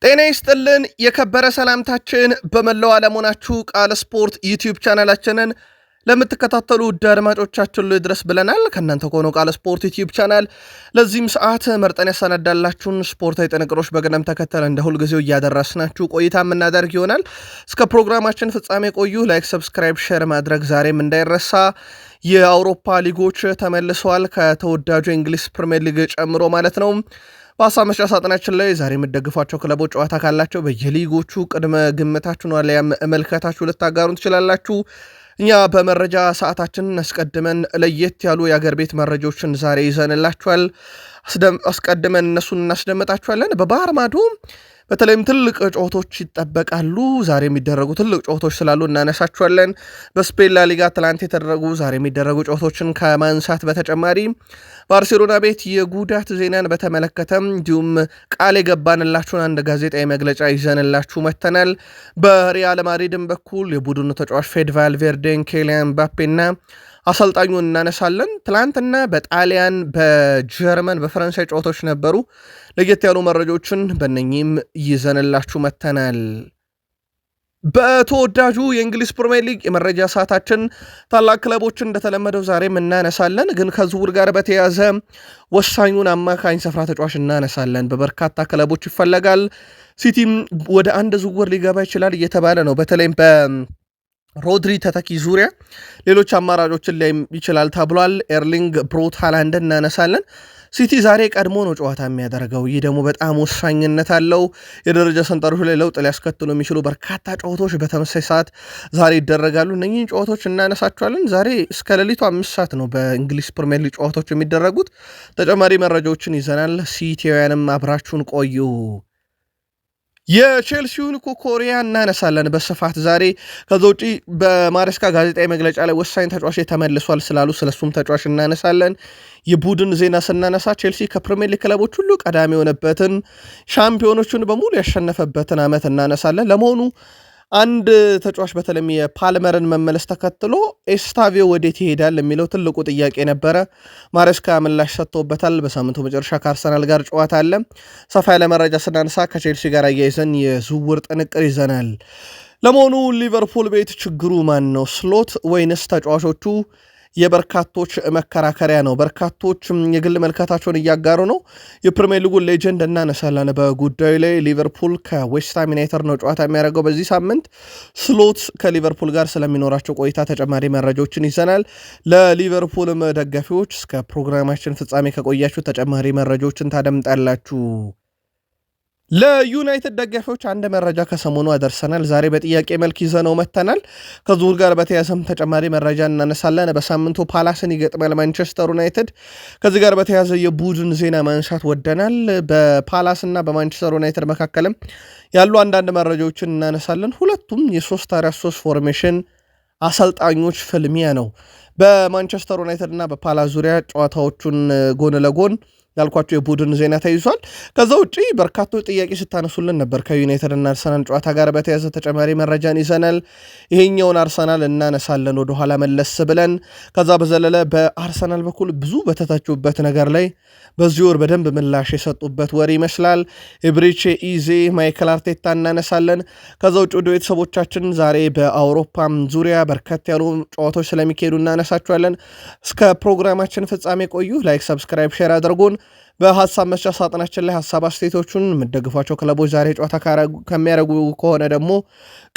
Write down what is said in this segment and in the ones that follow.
ጤና ይስጥልን የከበረ ሰላምታችን በመላው ዓለም ሆናችሁ ቃል ስፖርት ዩቲዩብ ቻናላችንን ለምትከታተሉ ውድ አድማጮቻችን ላይ ድረስ ብለናል። ከእናንተ ከሆነው ቃል ስፖርት ዩቲዩብ ቻናል ለዚህም ሰዓት መርጠን ያሰናዳላችሁን ስፖርታዊ ጥንቅሮች በቅደም ተከተል እንደ ሁልጊዜው እያደረስናችሁ ቆይታ የምናደርግ ይሆናል። እስከ ፕሮግራማችን ፍጻሜ ቆዩ። ላይክ፣ ሰብስክራይብ፣ ሼር ማድረግ ዛሬም እንዳይረሳ። የአውሮፓ ሊጎች ተመልሰዋል፣ ከተወዳጁ የእንግሊዝ ፕሪሚየር ሊግ ጨምሮ ማለት ነው። በሀሳብ መስጫ ሳጥናችን ላይ ዛሬ የምትደግፏቸው ክለቦች ጨዋታ ካላቸው በየሊጎቹ ቅድመ ግምታችሁን አለያም መልከታችሁ ልታጋሩን ትችላላችሁ። እኛ በመረጃ ሰዓታችን አስቀድመን ለየት ያሉ የአገር ቤት መረጃዎችን ዛሬ ይዘንላችኋል። አስቀድመን እነሱን እናስደምጣችኋለን። በባህር ማዶ በተለይም ትልቅ ጨዋታዎች ይጠበቃሉ። ዛሬ የሚደረጉ ትልቅ ጨዋታዎች ስላሉ እናነሳችኋለን። በስፔን ላሊጋ ትላንት የተደረጉ ዛሬ የሚደረጉ ጨዋታዎችን ከማንሳት በተጨማሪ ባርሴሎና ቤት የጉዳት ዜናን በተመለከተም እንዲሁም ቃል የገባንላችሁን አንድ ጋዜጣዊ መግለጫ ይዘንላችሁ መተናል። በሪያል ማድሪድም በኩል የቡድኑ ተጫዋች ፌድ ቫልቬርዴን፣ ኬሊያን ምባፔና አሰልጣኙን እናነሳለን። ትላንትና በጣሊያን፣ በጀርመን፣ በፈረንሳይ ጨዋታዎች ነበሩ። ለየት ያሉ መረጃዎችን በእነኚህም ይዘንላችሁ መተናል። በተወዳጁ የእንግሊዝ ፕሪሚየር ሊግ የመረጃ ሰዓታችን ታላቅ ክለቦችን እንደተለመደው ዛሬም እናነሳለን። ግን ከዝውውር ጋር በተያያዘ ወሳኙን አማካኝ ስፍራ ተጫዋች እናነሳለን። በበርካታ ክለቦች ይፈለጋል። ሲቲም ወደ አንድ ዝውውር ሊገባ ይችላል እየተባለ ነው። በተለይም ሮድሪ ተተኪ ዙሪያ ሌሎች አማራጮችን ላይ ይችላል ተብሏል። ኤርሊንግ ብሮት ሃላንድን እናነሳለን። ሲቲ ዛሬ ቀድሞ ነው ጨዋታ የሚያደርገው። ይህ ደግሞ በጣም ወሳኝነት አለው። የደረጃ ሰንጠረዡ ላይ ለውጥ ሊያስከትሉ የሚችሉ በርካታ ጨዋታዎች በተመሳሳይ ሰዓት ዛሬ ይደረጋሉ። እነኚህን ጨዋታዎች እናነሳቸዋለን። ዛሬ እስከ ሌሊቱ 5 ሰዓት ነው በእንግሊዝ ፕሪሚየር ሊግ ጨዋታዎች የሚደረጉት። ተጨማሪ መረጃዎችን ይዘናል። ሲቲውያንም አብራችሁን ቆዩ። የቼልሲውን ኮኮሪያ እናነሳለን በስፋት ዛሬ። ከዛ ውጪ በማሬስካ ጋዜጣዊ መግለጫ ላይ ወሳኝ ተጫዋች ተመልሷል ስላሉ ስለሱም ተጫዋች እናነሳለን። የቡድን ዜና ስናነሳ ቼልሲ ከፕሪሚየር ሊግ ክለቦች ሁሉ ቀዳሚ የሆነበትን ሻምፒዮኖቹን በሙሉ ያሸነፈበትን ዓመት እናነሳለን። ለመሆኑ አንድ ተጫዋች በተለይም የፓልመርን መመለስ ተከትሎ ኤስታቪዮ ወዴት ይሄዳል የሚለው ትልቁ ጥያቄ ነበረ። ማሬስካ ምላሽ ሰጥቶበታል። በሳምንቱ መጨረሻ ከአርሰናል ጋር ጨዋታ አለ። ሰፋ ያለ መረጃ ስናነሳ ከቼልሲ ጋር አያይዘን የዝውውር ጥንቅር ይዘናል። ለመሆኑ ሊቨርፑል ቤት ችግሩ ማን ነው? ስሎት ወይንስ ተጫዋቾቹ? የበርካቶች መከራከሪያ ነው። በርካቶች የግል መልከታቸውን እያጋሩ ነው። የፕሪሚየር ሊጉን ሌጀንድ እናነሳለን። በጉዳዩ ላይ ሊቨርፑል ከዌስትሃም ዩናይትድ ነው ጨዋታ የሚያደርገው በዚህ ሳምንት። ስሎት ከሊቨርፑል ጋር ስለሚኖራቸው ቆይታ ተጨማሪ መረጃዎችን ይዘናል። ለሊቨርፑልም ደጋፊዎች እስከ ፕሮግራማችን ፍጻሜ ከቆያችሁ ተጨማሪ መረጃዎችን ታደምጣላችሁ። ለዩናይትድ ደጋፊዎች አንድ መረጃ ከሰሞኑ አደርሰናል። ዛሬ በጥያቄ መልክ ይዘነው መተናል። ከዝውውር ጋር በተያያዘም ተጨማሪ መረጃ እናነሳለን። በሳምንቱ ፓላስን ይገጥማል ማንቸስተር ዩናይትድ። ከዚህ ጋር በተያያዘ የቡድን ዜና ማንሳት ወደናል። በፓላስና በማንቸስተር ዩናይትድ መካከልም ያሉ አንዳንድ መረጃዎችን እናነሳለን። ሁለቱም የ3-4-3 ፎርሜሽን አሰልጣኞች ፍልሚያ ነው። በማንቸስተር ዩናይትድ እና በፓላስ ዙሪያ ጨዋታዎቹን ጎን ለጎን ያልኳቸው የቡድን ዜና ተይዟል። ከዛ ውጪ በርካቶች ጥያቄ ስታነሱልን ነበር። ከዩናይትድ እና አርሰናል ጨዋታ ጋር በተያዘ ተጨማሪ መረጃን ይዘናል። ይሄኛውን አርሰናል እናነሳለን ወደኋላ መለስ ብለን። ከዛ በዘለለ በአርሰናል በኩል ብዙ በተታችሁበት ነገር ላይ በዚህ ወር በደንብ ምላሽ የሰጡበት ወር ይመስላል። ኤብሪቼ ኢዜ፣ ማይክል አርቴታ እናነሳለን። ከዛ ውጭ ወደ ቤተሰቦቻችን ዛሬ በአውሮፓም ዙሪያ በርከት ያሉ ጨዋታዎች ስለሚካሄዱ እናነሳቸዋለን። እስከ ፕሮግራማችን ፍጻሜ ቆዩ። ላይክ፣ ሰብስክራይብ፣ ሼር አድርጉን። በሀሳብ መስጫ ሳጥናችን ላይ ሀሳብ አስተያየቶቹን የምትደግፏቸው ክለቦች ዛሬ ጨዋታ ከሚያደርጉ ከሆነ ደግሞ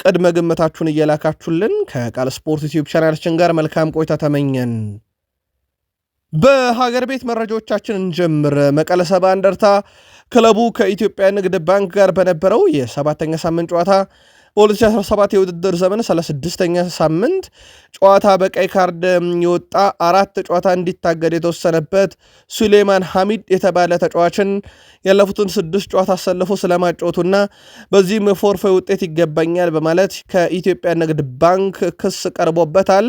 ቅድመ ግምታችሁን እየላካችሁልን ከቃል ስፖርት ዩቲዩብ ቻናላችን ጋር መልካም ቆይታ ተመኘን። በሀገር ቤት መረጃዎቻችን እንጀምር። መቀለ ሰባ እንደርታ ክለቡ ከኢትዮጵያ ንግድ ባንክ ጋር በነበረው የሰባተኛ ሳምንት ጨዋታ በ2017 የውድድር ዘመን 36ኛ ሳምንት ጨዋታ በቀይ ካርድ የወጣ 4 ጨዋታ እንዲታገድ የተወሰነበት ሱሌማን ሐሚድ የተባለ ተጫዋችን ያለፉትን 6 ጨዋታ አሰልፎ ስለማጫወቱና በዚህም ፎርፌ ውጤት ይገባኛል በማለት ከኢትዮጵያ ንግድ ባንክ ክስ ቀርቦበታል።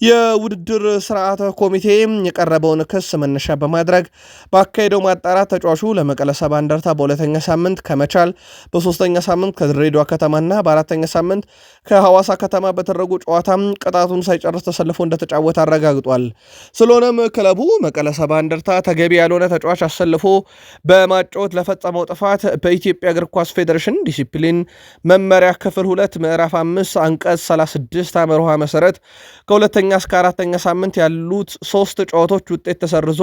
የውድድር ስርዓተ ኮሚቴ የቀረበውን ክስ መነሻ በማድረግ በአካሄደው ማጣራት ተጫዋቹ ለመቀለ ሰባ እንደርታ በሁለተኛ ሳምንት ከመቻል፣ በሶስተኛ ሳምንት ከድሬዳዋ ከተማና በአራተኛ ሳምንት ከሐዋሳ ከተማ በተደረጉ ጨዋታ ቅጣቱን ሳይጨርስ ተሰልፎ እንደተጫወተ አረጋግጧል። ስለሆነም ክለቡ መቀለ ሰባ እንደርታ ተገቢ ያልሆነ ተጫዋች አሰልፎ በማጫወት ለፈጸመው ጥፋት በኢትዮጵያ እግር ኳስ ፌዴሬሽን ዲሲፕሊን መመሪያ ክፍል 2 ምዕራፍ 5 አንቀጽ 36 አመርሃ መሰረት ከሁለተኛ እስከ አራተኛ ሳምንት ያሉት 3 ጨዋታዎች ውጤት ተሰርዞ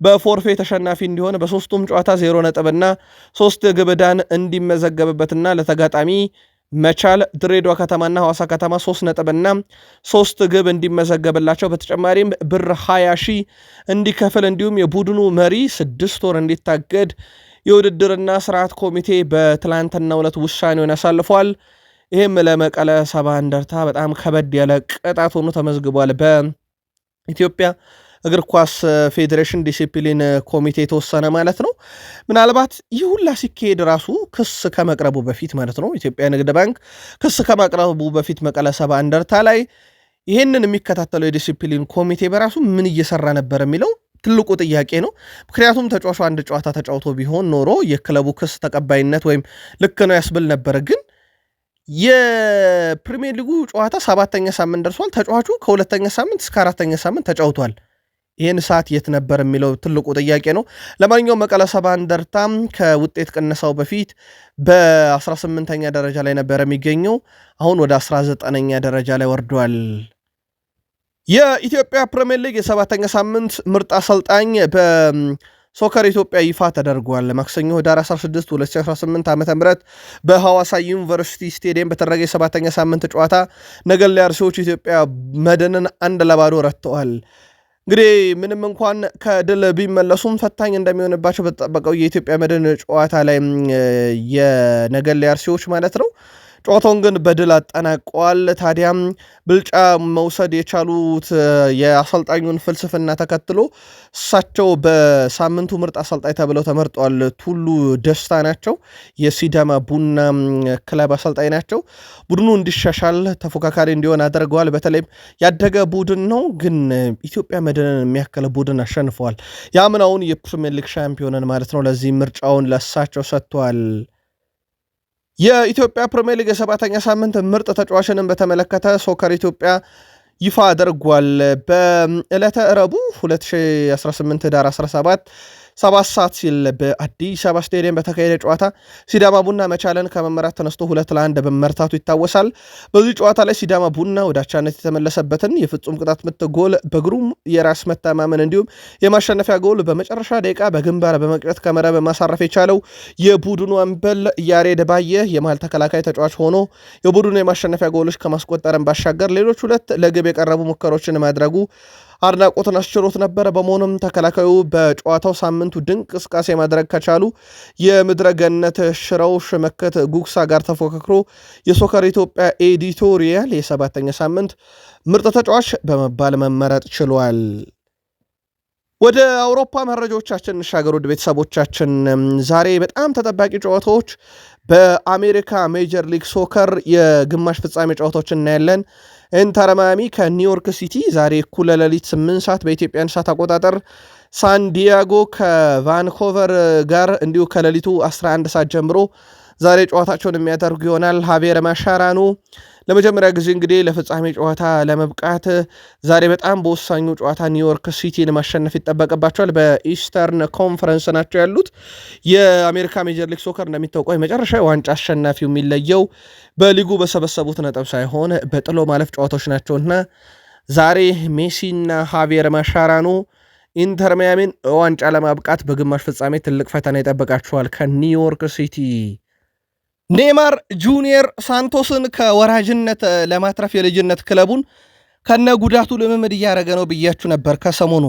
በፎርፌ ተሸናፊ እንዲሆን በሶስቱም ጨዋታ 0 ነጥብና 3 ግብ ዕዳን እንዲመዘገብበትና ለተጋጣሚ መቻል፣ ድሬዳዋ ከተማና ሐዋሳ ከተማ 3 ነጥብና 3 ግብ እንዲመዘገብላቸው በተጨማሪም ብር 20 ሺህ እንዲከፍል እንዲሁም የቡድኑ መሪ 6 ወር እንዲታገድ የውድድርና ስርዓት ኮሚቴ በትላንትናው ዕለት ውሳኔውን ያሳልፏል። ይህም ለመቀለ ሰባ እንደርታ በጣም ከበድ ያለ ቅጣት ሆኖ ተመዝግቧል። በኢትዮጵያ እግር ኳስ ፌዴሬሽን ዲሲፕሊን ኮሚቴ የተወሰነ ማለት ነው። ምናልባት ይህ ሁላ ሲካሄድ ራሱ ክስ ከመቅረቡ በፊት ማለት ነው ኢትዮጵያ ንግድ ባንክ ክስ ከማቅረቡ በፊት መቀለ ሰባ እንደርታ ላይ ይህንን የሚከታተለው የዲሲፕሊን ኮሚቴ በራሱ ምን እየሰራ ነበር የሚለው ትልቁ ጥያቄ ነው። ምክንያቱም ተጫዋቹ አንድ ጨዋታ ተጫውቶ ቢሆን ኖሮ የክለቡ ክስ ተቀባይነት ወይም ልክ ነው ያስብል ነበር። ግን የፕሪሚየር ሊጉ ጨዋታ 7ኛ ሳምንት ደርሷል። ተጫዋቹ ከሁለተኛ ሳምንት እስከ 4ኛ ሳምንት ተጫውቷል። ይህን ሰዓት የት ነበር የሚለው ትልቁ ጥያቄ ነው። ለማንኛውም መቀለ ሰባ እንደርታ ከውጤት ቅነሳው በፊት በ18ኛ ደረጃ ላይ ነበር የሚገኘው። አሁን ወደ 19ኛ ደረጃ ላይ ወርዷል። የኢትዮጵያ ፕሪሚየር ሊግ የ7ኛ ሳምንት ምርጥ አሰልጣኝ በሶከር ኢትዮጵያ ይፋ ተደርጓል። ማክሰኞ ህዳር 16 2018 ዓ.ም በሐዋሳ ዩኒቨርሲቲ ስቴዲየም በተደረገ የ7ኛ ሳምንት ጨዋታ ነገሌ አርሲዎች ኢትዮጵያ መድንን 1-0 ረትተዋል። እንግዲህ ምንም እንኳን ከድል ቢመለሱም ፈታኝ እንደሚሆንባቸው በተጠበቀው የኢትዮጵያ መድን ጨዋታ ላይ የነገሌ አርሲዎች ማለት ነው ጨዋታውን ግን በድል አጠናቀዋል። ታዲያም ብልጫ መውሰድ የቻሉት የአሰልጣኙን ፍልስፍና ተከትሎ እሳቸው በሳምንቱ ምርጥ አሰልጣኝ ተብለው ተመርጠዋል። ቱሉ ደስታ ናቸው። የሲዳማ ቡና ክለብ አሰልጣኝ ናቸው። ቡድኑ እንዲሻሻል ተፎካካሪ እንዲሆን አድርገዋል። በተለይም ያደገ ቡድን ነው፣ ግን ኢትዮጵያ መድንን የሚያክል ቡድን አሸንፈዋል። የአምናውን የፕሪሚየር ሊግ ሻምፒዮንን ማለት ነው። ለዚህ ምርጫውን ለእሳቸው ሰጥተዋል። የኢትዮጵያ ፕሪሚየር ሊግ የ7ኛ ሳምንት ምርጥ ተጫዋችንን በተመለከተ ሶከር ኢትዮጵያ ይፋ አድርጓል። በዕለተ ረቡዕ 2018 ህዳር 17 7 ሰዓት ሲል በአዲስ አበባ ስቴዲየም በተካሄደ ጨዋታ ሲዳማ ቡና መቻልን ከመመራት ተነስቶ 2-1 በመርታቱ ይታወሳል። በዚህ ጨዋታ ላይ ሲዳማ ቡና ወደ አቻነት የተመለሰበትን የፍጹም ቅጣት ምት ጎል በግሩም የራስ መተማመን እንዲሁም የማሸነፊያ ጎል በመጨረሻ ደቂቃ በግንባር በመቅረት ከመረብ ማሳረፍ የቻለው የቡድኑ አምበል ያሬድ ባየ የመሃል ተከላካይ ተጫዋች ሆኖ የቡድኑ የማሸነፊያ ጎሎች ከማስቆጠረን ባሻገር ሌሎች 2 ለግብ የቀረቡ ሙከሮችን ማድረጉ አድናቆትን አስችሮት ነበረ። በመሆኑም ተከላካዩ በጨዋታው ሳምንቱ ድንቅ እንቅስቃሴ ማድረግ ከቻሉ የምድረ ገነት ሽረው ሽመከት ጉግሳ ጋር ተፎካክሮ የሶከር ኢትዮጵያ ኤዲቶሪያል የ7ኛ ሳምንት ምርጥ ተጫዋች በመባል መመረጥ ችሏል። ወደ አውሮፓ መረጃዎቻችን እንሻገር። ውድ ቤተሰቦቻችን ዛሬ በጣም ተጠባቂ ጨዋታዎች በአሜሪካ ሜጀር ሊግ ሶከር የግማሽ ፍጻሜ ጨዋታዎች እናያለን። ኢንተር ማያሚ ከኒውዮርክ ሲቲ ዛሬ እኩለ ሌሊት 8 ሰዓት በኢትዮጵያን ሰዓት አቆጣጠር፣ ሳንዲያጎ ከቫንኮቨር ጋር እንዲሁ ከሌሊቱ 11 ሰዓት ጀምሮ ዛሬ ጨዋታቸውን የሚያደርጉ ይሆናል። ሃቬር ማሻራኖ ለመጀመሪያ ጊዜ እንግዲህ ለፍጻሜ ጨዋታ ለመብቃት ዛሬ በጣም በወሳኙ ጨዋታ ኒውዮርክ ሲቲን ማሸነፍ ይጠበቅባቸዋል። በኢስተርን ኮንፈረንስ ናቸው ያሉት። የአሜሪካ ሜጀር ሊግ ሶከር እንደሚታወቀው የመጨረሻ ዋንጫ አሸናፊው የሚለየው በሊጉ በሰበሰቡት ነጥብ ሳይሆን በጥሎ ማለፍ ጨዋታዎች ናቸውና ዛሬ ሜሲና ሃቬር ማሻራኖ ኢንተር ሚያሚን ዋንጫ ለማብቃት በግማሽ ፍጻሜ ትልቅ ፈተና ይጠበቃቸዋል ከኒውዮርክ ሲቲ። ኔይማር ጁኒየር ሳንቶስን ከወራጅነት ለማትረፍ የልጅነት ክለቡን ከነ ጉዳቱ ልምምድ እያደረገ ነው ብያችሁ ነበር። ከሰሞኑ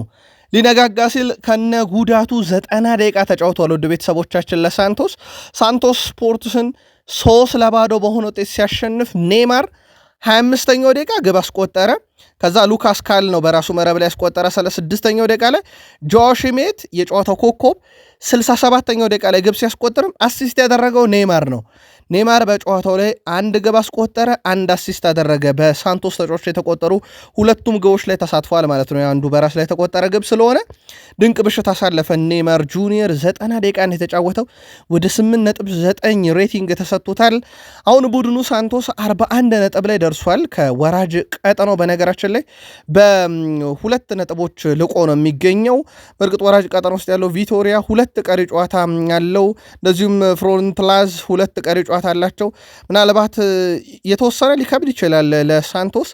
ሊነጋጋ ሲል ከነ ጉዳቱ 90 ደቂቃ ተጫውቷል። ወደ ቤተሰቦቻችን ለሳንቶስ ስፖርትስን 3-0 በሆነ ውጤት ሲያሸንፍ ኔይማር 25ኛው ደቂቃ ግብ አስቆጠረ። ከዛ ሉካስ ካል ነው በራሱ መረብ ላይ ያስቆጠረ 36ኛው ደቂቃ ላይ። ጆሽ ሜት የጨዋታው ኮከብ 67ኛው ደቂቃ ላይ ግብ ሲያስቆጥርም አሲስት ያደረገው ኔይማር ነው። ኔማር በጨዋታው ላይ አንድ ግብ አስቆጠረ፣ አንድ አሲስት አደረገ። በሳንቶስ ተጫዋቾች የተቆጠሩ ሁለቱም ግቦች ላይ ተሳትፏል ማለት ነው። አንዱ በራስ ላይ የተቆጠረ ግብ ስለሆነ ድንቅ ምሽት አሳለፈ። ኔማር ጁኒየር 90 ደቂቃን የተጫወተው ወደ 8.9 ሬቲንግ ተሰጥቶታል። አሁን ቡድኑ ሳንቶስ 41 ነጥብ ላይ ደርሷል። ከወራጅ ቀጠናው በነገራችን ላይ በሁለት ነጥቦች ልቆ ነው የሚገኘው። በእርግጥ ወራጅ ቀጠና ውስጥ ያለው ቪቶሪያ ሁለት ቀሪ ጨዋታ አለው። እንደዚሁም ፍሮንትላዝ ሁለት ቀሪ ጨዋታ አላቸው። ምናልባት የተወሰነ ሊከብድ ይችላል ለሳንቶስ፣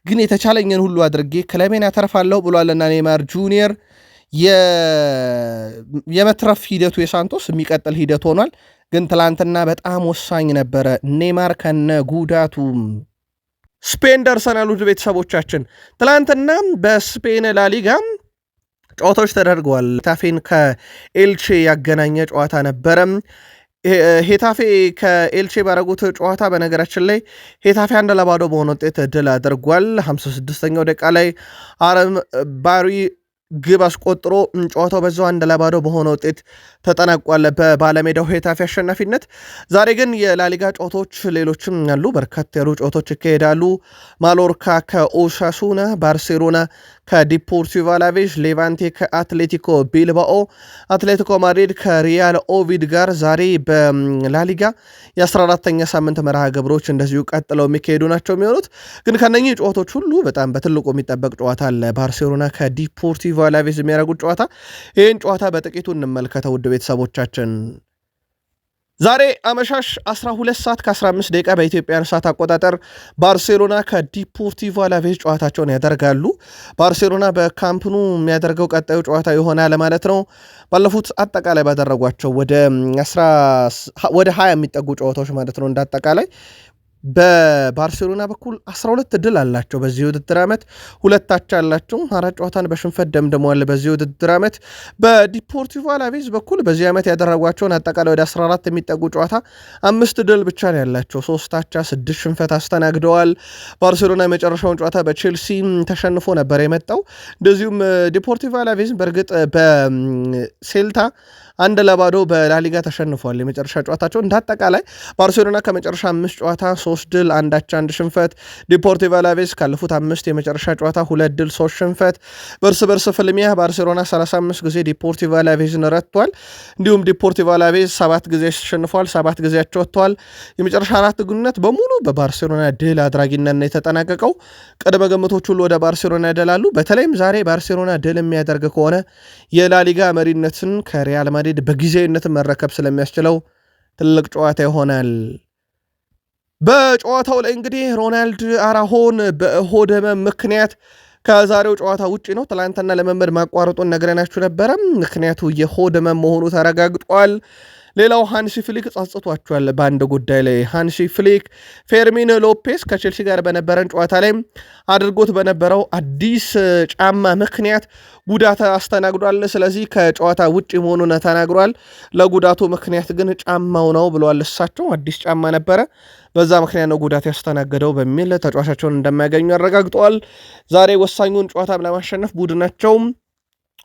ግን የተቻለኝን ሁሉ አድርጌ ክለቤን ያተርፋለሁ ብሏልና ኔማር ጁኒየር የመትረፍ ሂደቱ የሳንቶስ የሚቀጥል ሂደት ሆኗል። ግን ትላንትና በጣም ወሳኝ ነበረ ኔማር ከነ ጉዳቱ። ስፔን ደርሰናል ውድ ቤተሰቦቻችን። ትላንትና በስፔን ላሊጋ ጨዋታዎች ተደርገዋል። ሄታፌን ከኤልቼ ያገናኘ ጨዋታ ነበረ። ሄታፌ ከኤልቼ ባረጉት ጨዋታ በነገራችን ላይ ሄታፌ 1-0 በሆነ ውጤት ድል አድርጓል። 56ኛው ደቂቃ ላይ አረም ባሪ ግብ አስቆጥሮ ጨዋታው በዛው 1-0 በሆነ ውጤት ተጠናቋል በባለሜዳው ሄታፌ አሸናፊነት። ዛሬ ግን የላሊጋ ጨዋታዎች ሌሎችም ያሉ በርካታ ያሉ ጨዋታዎች ይካሄዳሉ። ማሎርካ ከኦሳሱና፣ ባርሴሎና ከዲፖርቲቮ አላቬዝ፣ ሌቫንቴ ከአትሌቲኮ ቢልባኦ፣ አትሌቲኮ ማድሪድ ከሪያል ኦቪድ ጋር ዛሬ በላሊጋ የ14ኛ ሳምንት መርሃ ግብሮች እንደዚሁ ቀጥለው የሚካሄዱ ናቸው የሚሆኑት። ግን ከነኚህ ጨዋታዎች ሁሉ በጣም በትልቁ የሚጠበቅ ጨዋታ አለ። ባርሴሎና ከዲፖርቲቮ አላቬዝ የሚያደርጉት ጨዋታ። ይህን ጨዋታ በጥቂቱ እንመልከተው ውድ ቤተሰቦቻችን። ዛሬ አመሻሽ 12 ሰዓት ከ15 ደቂቃ በኢትዮጵያን ሰዓት አቆጣጠር ባርሴሎና ከዲፖርቲቮ አላቬዝ ጨዋታቸውን ያደርጋሉ። ባርሴሎና በካምፕኑ የሚያደርገው ቀጣዩ ጨዋታ ይሆናል ማለት ነው። ባለፉት አጠቃላይ ባደረጓቸው ወደ 20 የሚጠጉ ጨዋታዎች ማለት ነው እንዳጠቃላይ በባርሴሎና በኩል 12 ድል አላቸው በዚህ ውድድር ዓመት፣ 2 አቻ አላቸው፣ 4 ጨዋታን በሽንፈት ደምድመዋል በዚህ ውድድር ዓመት። በዲፖርቲቮ አላቬዝ በኩል በዚህ ዓመት ያደረጓቸውን አጠቃላይ ወደ 14 የሚጠጉ ጨዋታ 5 ድል ብቻ ነው ያላቸው፣ 3 አቻ 6 ሽንፈት አስተናግደዋል። ባርሴሎና የመጨረሻውን ጨዋታ በቼልሲ ተሸንፎ ነበር የመጣው። እንደዚሁም ዲፖርቲቮ አላቬዝ በእርግጥ በሴልታ 1-0 በላሊጋ ተሸንፏል የመጨረሻ ጨዋታቸው። እንዳጠቃላይ ባርሴሎና ከመጨረሻ 5 ጨዋታ 3 ድል 1 አቻ 1 ሽንፈት፣ ዲፖርቲቮ አላቬዝ ካለፉት 5 የመጨረሻ ጨዋታ 2 ድል 3 ሽንፈት። በርስ ፍልሚያ ባርሴሎና 35 ጊዜ ዲፖርቲቮ አላቬዝን ረትቷል። እንዲሁም ዲፖርቲቮ አላቬዝ 7 ጊዜ ተሸንፏል፣ 7 ጊዜያቸው ወጥተዋል። የመጨረሻ 4 ግንኙነት በሙሉ በባርሴሎና ድል አድራጊነት ነው የተጠናቀቀው። ቅድመ ግምቶች ሁሉ ወደ ባርሴሎና ያደላሉ። በተለይም ዛሬ ባርሴሎና ድል የሚያደርግ ከሆነ የላሊጋ መሪነትን ከሪያል ማድሪድ በጊዜያዊነት መረከብ ስለሚያስችለው ትልቅ ጨዋታ ይሆናል። በጨዋታው ላይ እንግዲህ ሮናልድ አራሆን በሆድ ህመም ምክንያት ከዛሬው ጨዋታ ውጪ ነው። ትላንትና ለመመድ ማቋረጡን ነግረናችሁ ነበረ። ምክንያቱ የሆድ ህመም መሆኑ ተረጋግጧል። ሌላው ሃንሲ ፍሊክ ጸጽቷቸዋል በአንድ ጉዳይ ላይ። ሃንሲ ፍሊክ ፌርሚን ሎፔስ ከቼልሲ ጋር በነበረን ጨዋታ ላይ አድርጎት በነበረው አዲስ ጫማ ምክንያት ጉዳት አስተናግዷል። ስለዚህ ከጨዋታ ውጭ መሆኑን ተናግሯል። ለጉዳቱ ምክንያት ግን ጫማው ነው ብለዋል። እሳቸው አዲስ ጫማ ነበረ፣ በዛ ምክንያት ነው ጉዳት ያስተናገደው በሚል ተጫዋቻቸውን እንደማያገኙ አረጋግጠዋል። ዛሬ ወሳኙን ጨዋታ ለማሸነፍ ቡድናቸው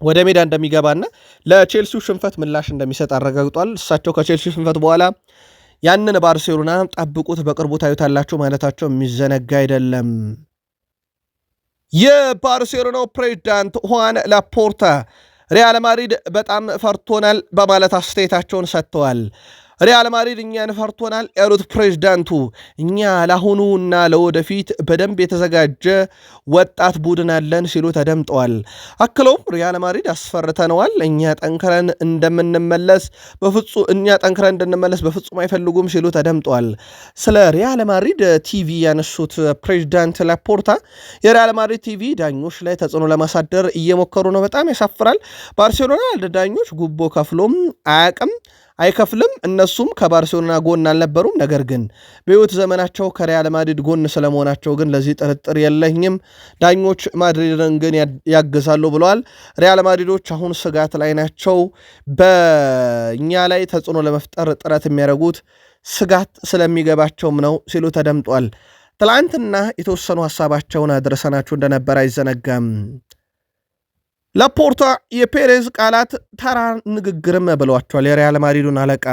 ወደ ሜዳ እንደሚገባና ለቼልሲው ሽንፈት ምላሽ እንደሚሰጥ አረጋግጧል። እሳቸው ከቼልሲ ሽንፈት በኋላ ያንን ባርሴሎና ጠብቁት፣ በቅርቡ ታዩታላችሁ ማለታቸው የሚዘነጋ አይደለም። የባርሴሎናው ፕሬዚዳንት ሁዋን ላፖርታ ሪያል ማድሪድ በጣም ፈርቶናል በማለት አስተያየታቸውን ሰጥተዋል። ሪያል ማድሪድ እኛን ፈርቶናል ያሉት ፕሬዝዳንቱ እኛ ለአሁኑና ለወደፊት በደንብ የተዘጋጀ ወጣት ቡድን አለን ሲሉ ተደምጠዋል። አክለውም ሪያል ማድሪድ አስፈርተነዋል፣ እኛ ጠንክረን እንድንመለስ በፍጹም አይፈልጉም ሲሉ ተደምጠዋል። ስለ ሪያል ማድሪድ ቲቪ ያነሱት ፕሬዝዳንት ላፖርታ የሪያል ማድሪድ ቲቪ ዳኞች ላይ ተጽዕኖ ለማሳደር እየሞከሩ ነው፣ በጣም ያሳፍራል። ባርሴሎና ለዳኞች ጉቦ ከፍሎም አያቅም አይከፍልም። እነሱም ከባርሴሎና ጎን አልነበሩም። ነገር ግን በሕይወት ዘመናቸው ከሪያል ማድሪድ ጎን ስለመሆናቸው ግን ለዚህ ጥርጥር የለኝም። ዳኞች ማድሪድን ግን ያግዛሉ ብለዋል። ሪያል ማድሪዶች አሁን ስጋት ላይ ናቸው። በእኛ ላይ ተጽዕኖ ለመፍጠር ጥረት የሚያደርጉት ስጋት ስለሚገባቸውም ነው ሲሉ ተደምጧል። ትላንትና የተወሰኑ ሀሳባቸውን አድረሰናችሁ እንደነበር አይዘነጋም። ላፖርታ የፔሬዝ ቃላት ተራ ንግግርም ብለዋቸዋል። የሪያል ማድሪዱን አለቃ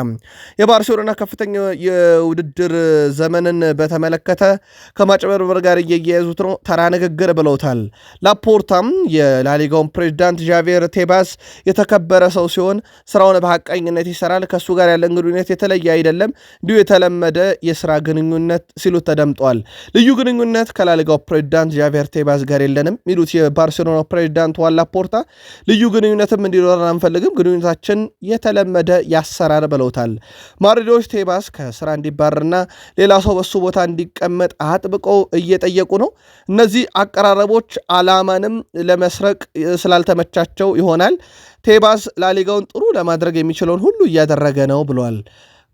የባርሴሎና ከፍተኛ የውድድር ዘመንን በተመለከተ ከማጭበርበር ጋር እየያያዙት ነው፣ ተራ ንግግር ብለውታል። ላፖርታም የላሊጋውን ፕሬዚዳንት ዣቪየር ቴባስ የተከበረ ሰው ሲሆን ስራውን በሐቀኝነት ይሰራል፣ ከእሱ ጋር ያለን ግንኙነት የተለየ አይደለም፣ እንዲሁ የተለመደ የስራ ግንኙነት ሲሉ ተደምጠዋል። ልዩ ግንኙነት ከላሊጋው ፕሬዚዳንት ዣቪየር ቴባስ ጋር የለንም ሚሉት የባርሴሎና ፕሬዚዳንት ዋን ላፖርታ ልዩ ግንኙነትም እንዲኖረን አንፈልግም፣ ግንኙነታችን የተለመደ ያሰራር ብለውታል። ማድሪዶች ቴባስ ከስራ እንዲባረርና ሌላ ሰው በሱ ቦታ እንዲቀመጥ አጥብቀው እየጠየቁ ነው። እነዚህ አቀራረቦች አላማንም ለመስረቅ ስላልተመቻቸው ይሆናል። ቴባስ ላሊጋውን ጥሩ ለማድረግ የሚችለውን ሁሉ እያደረገ ነው ብሏል።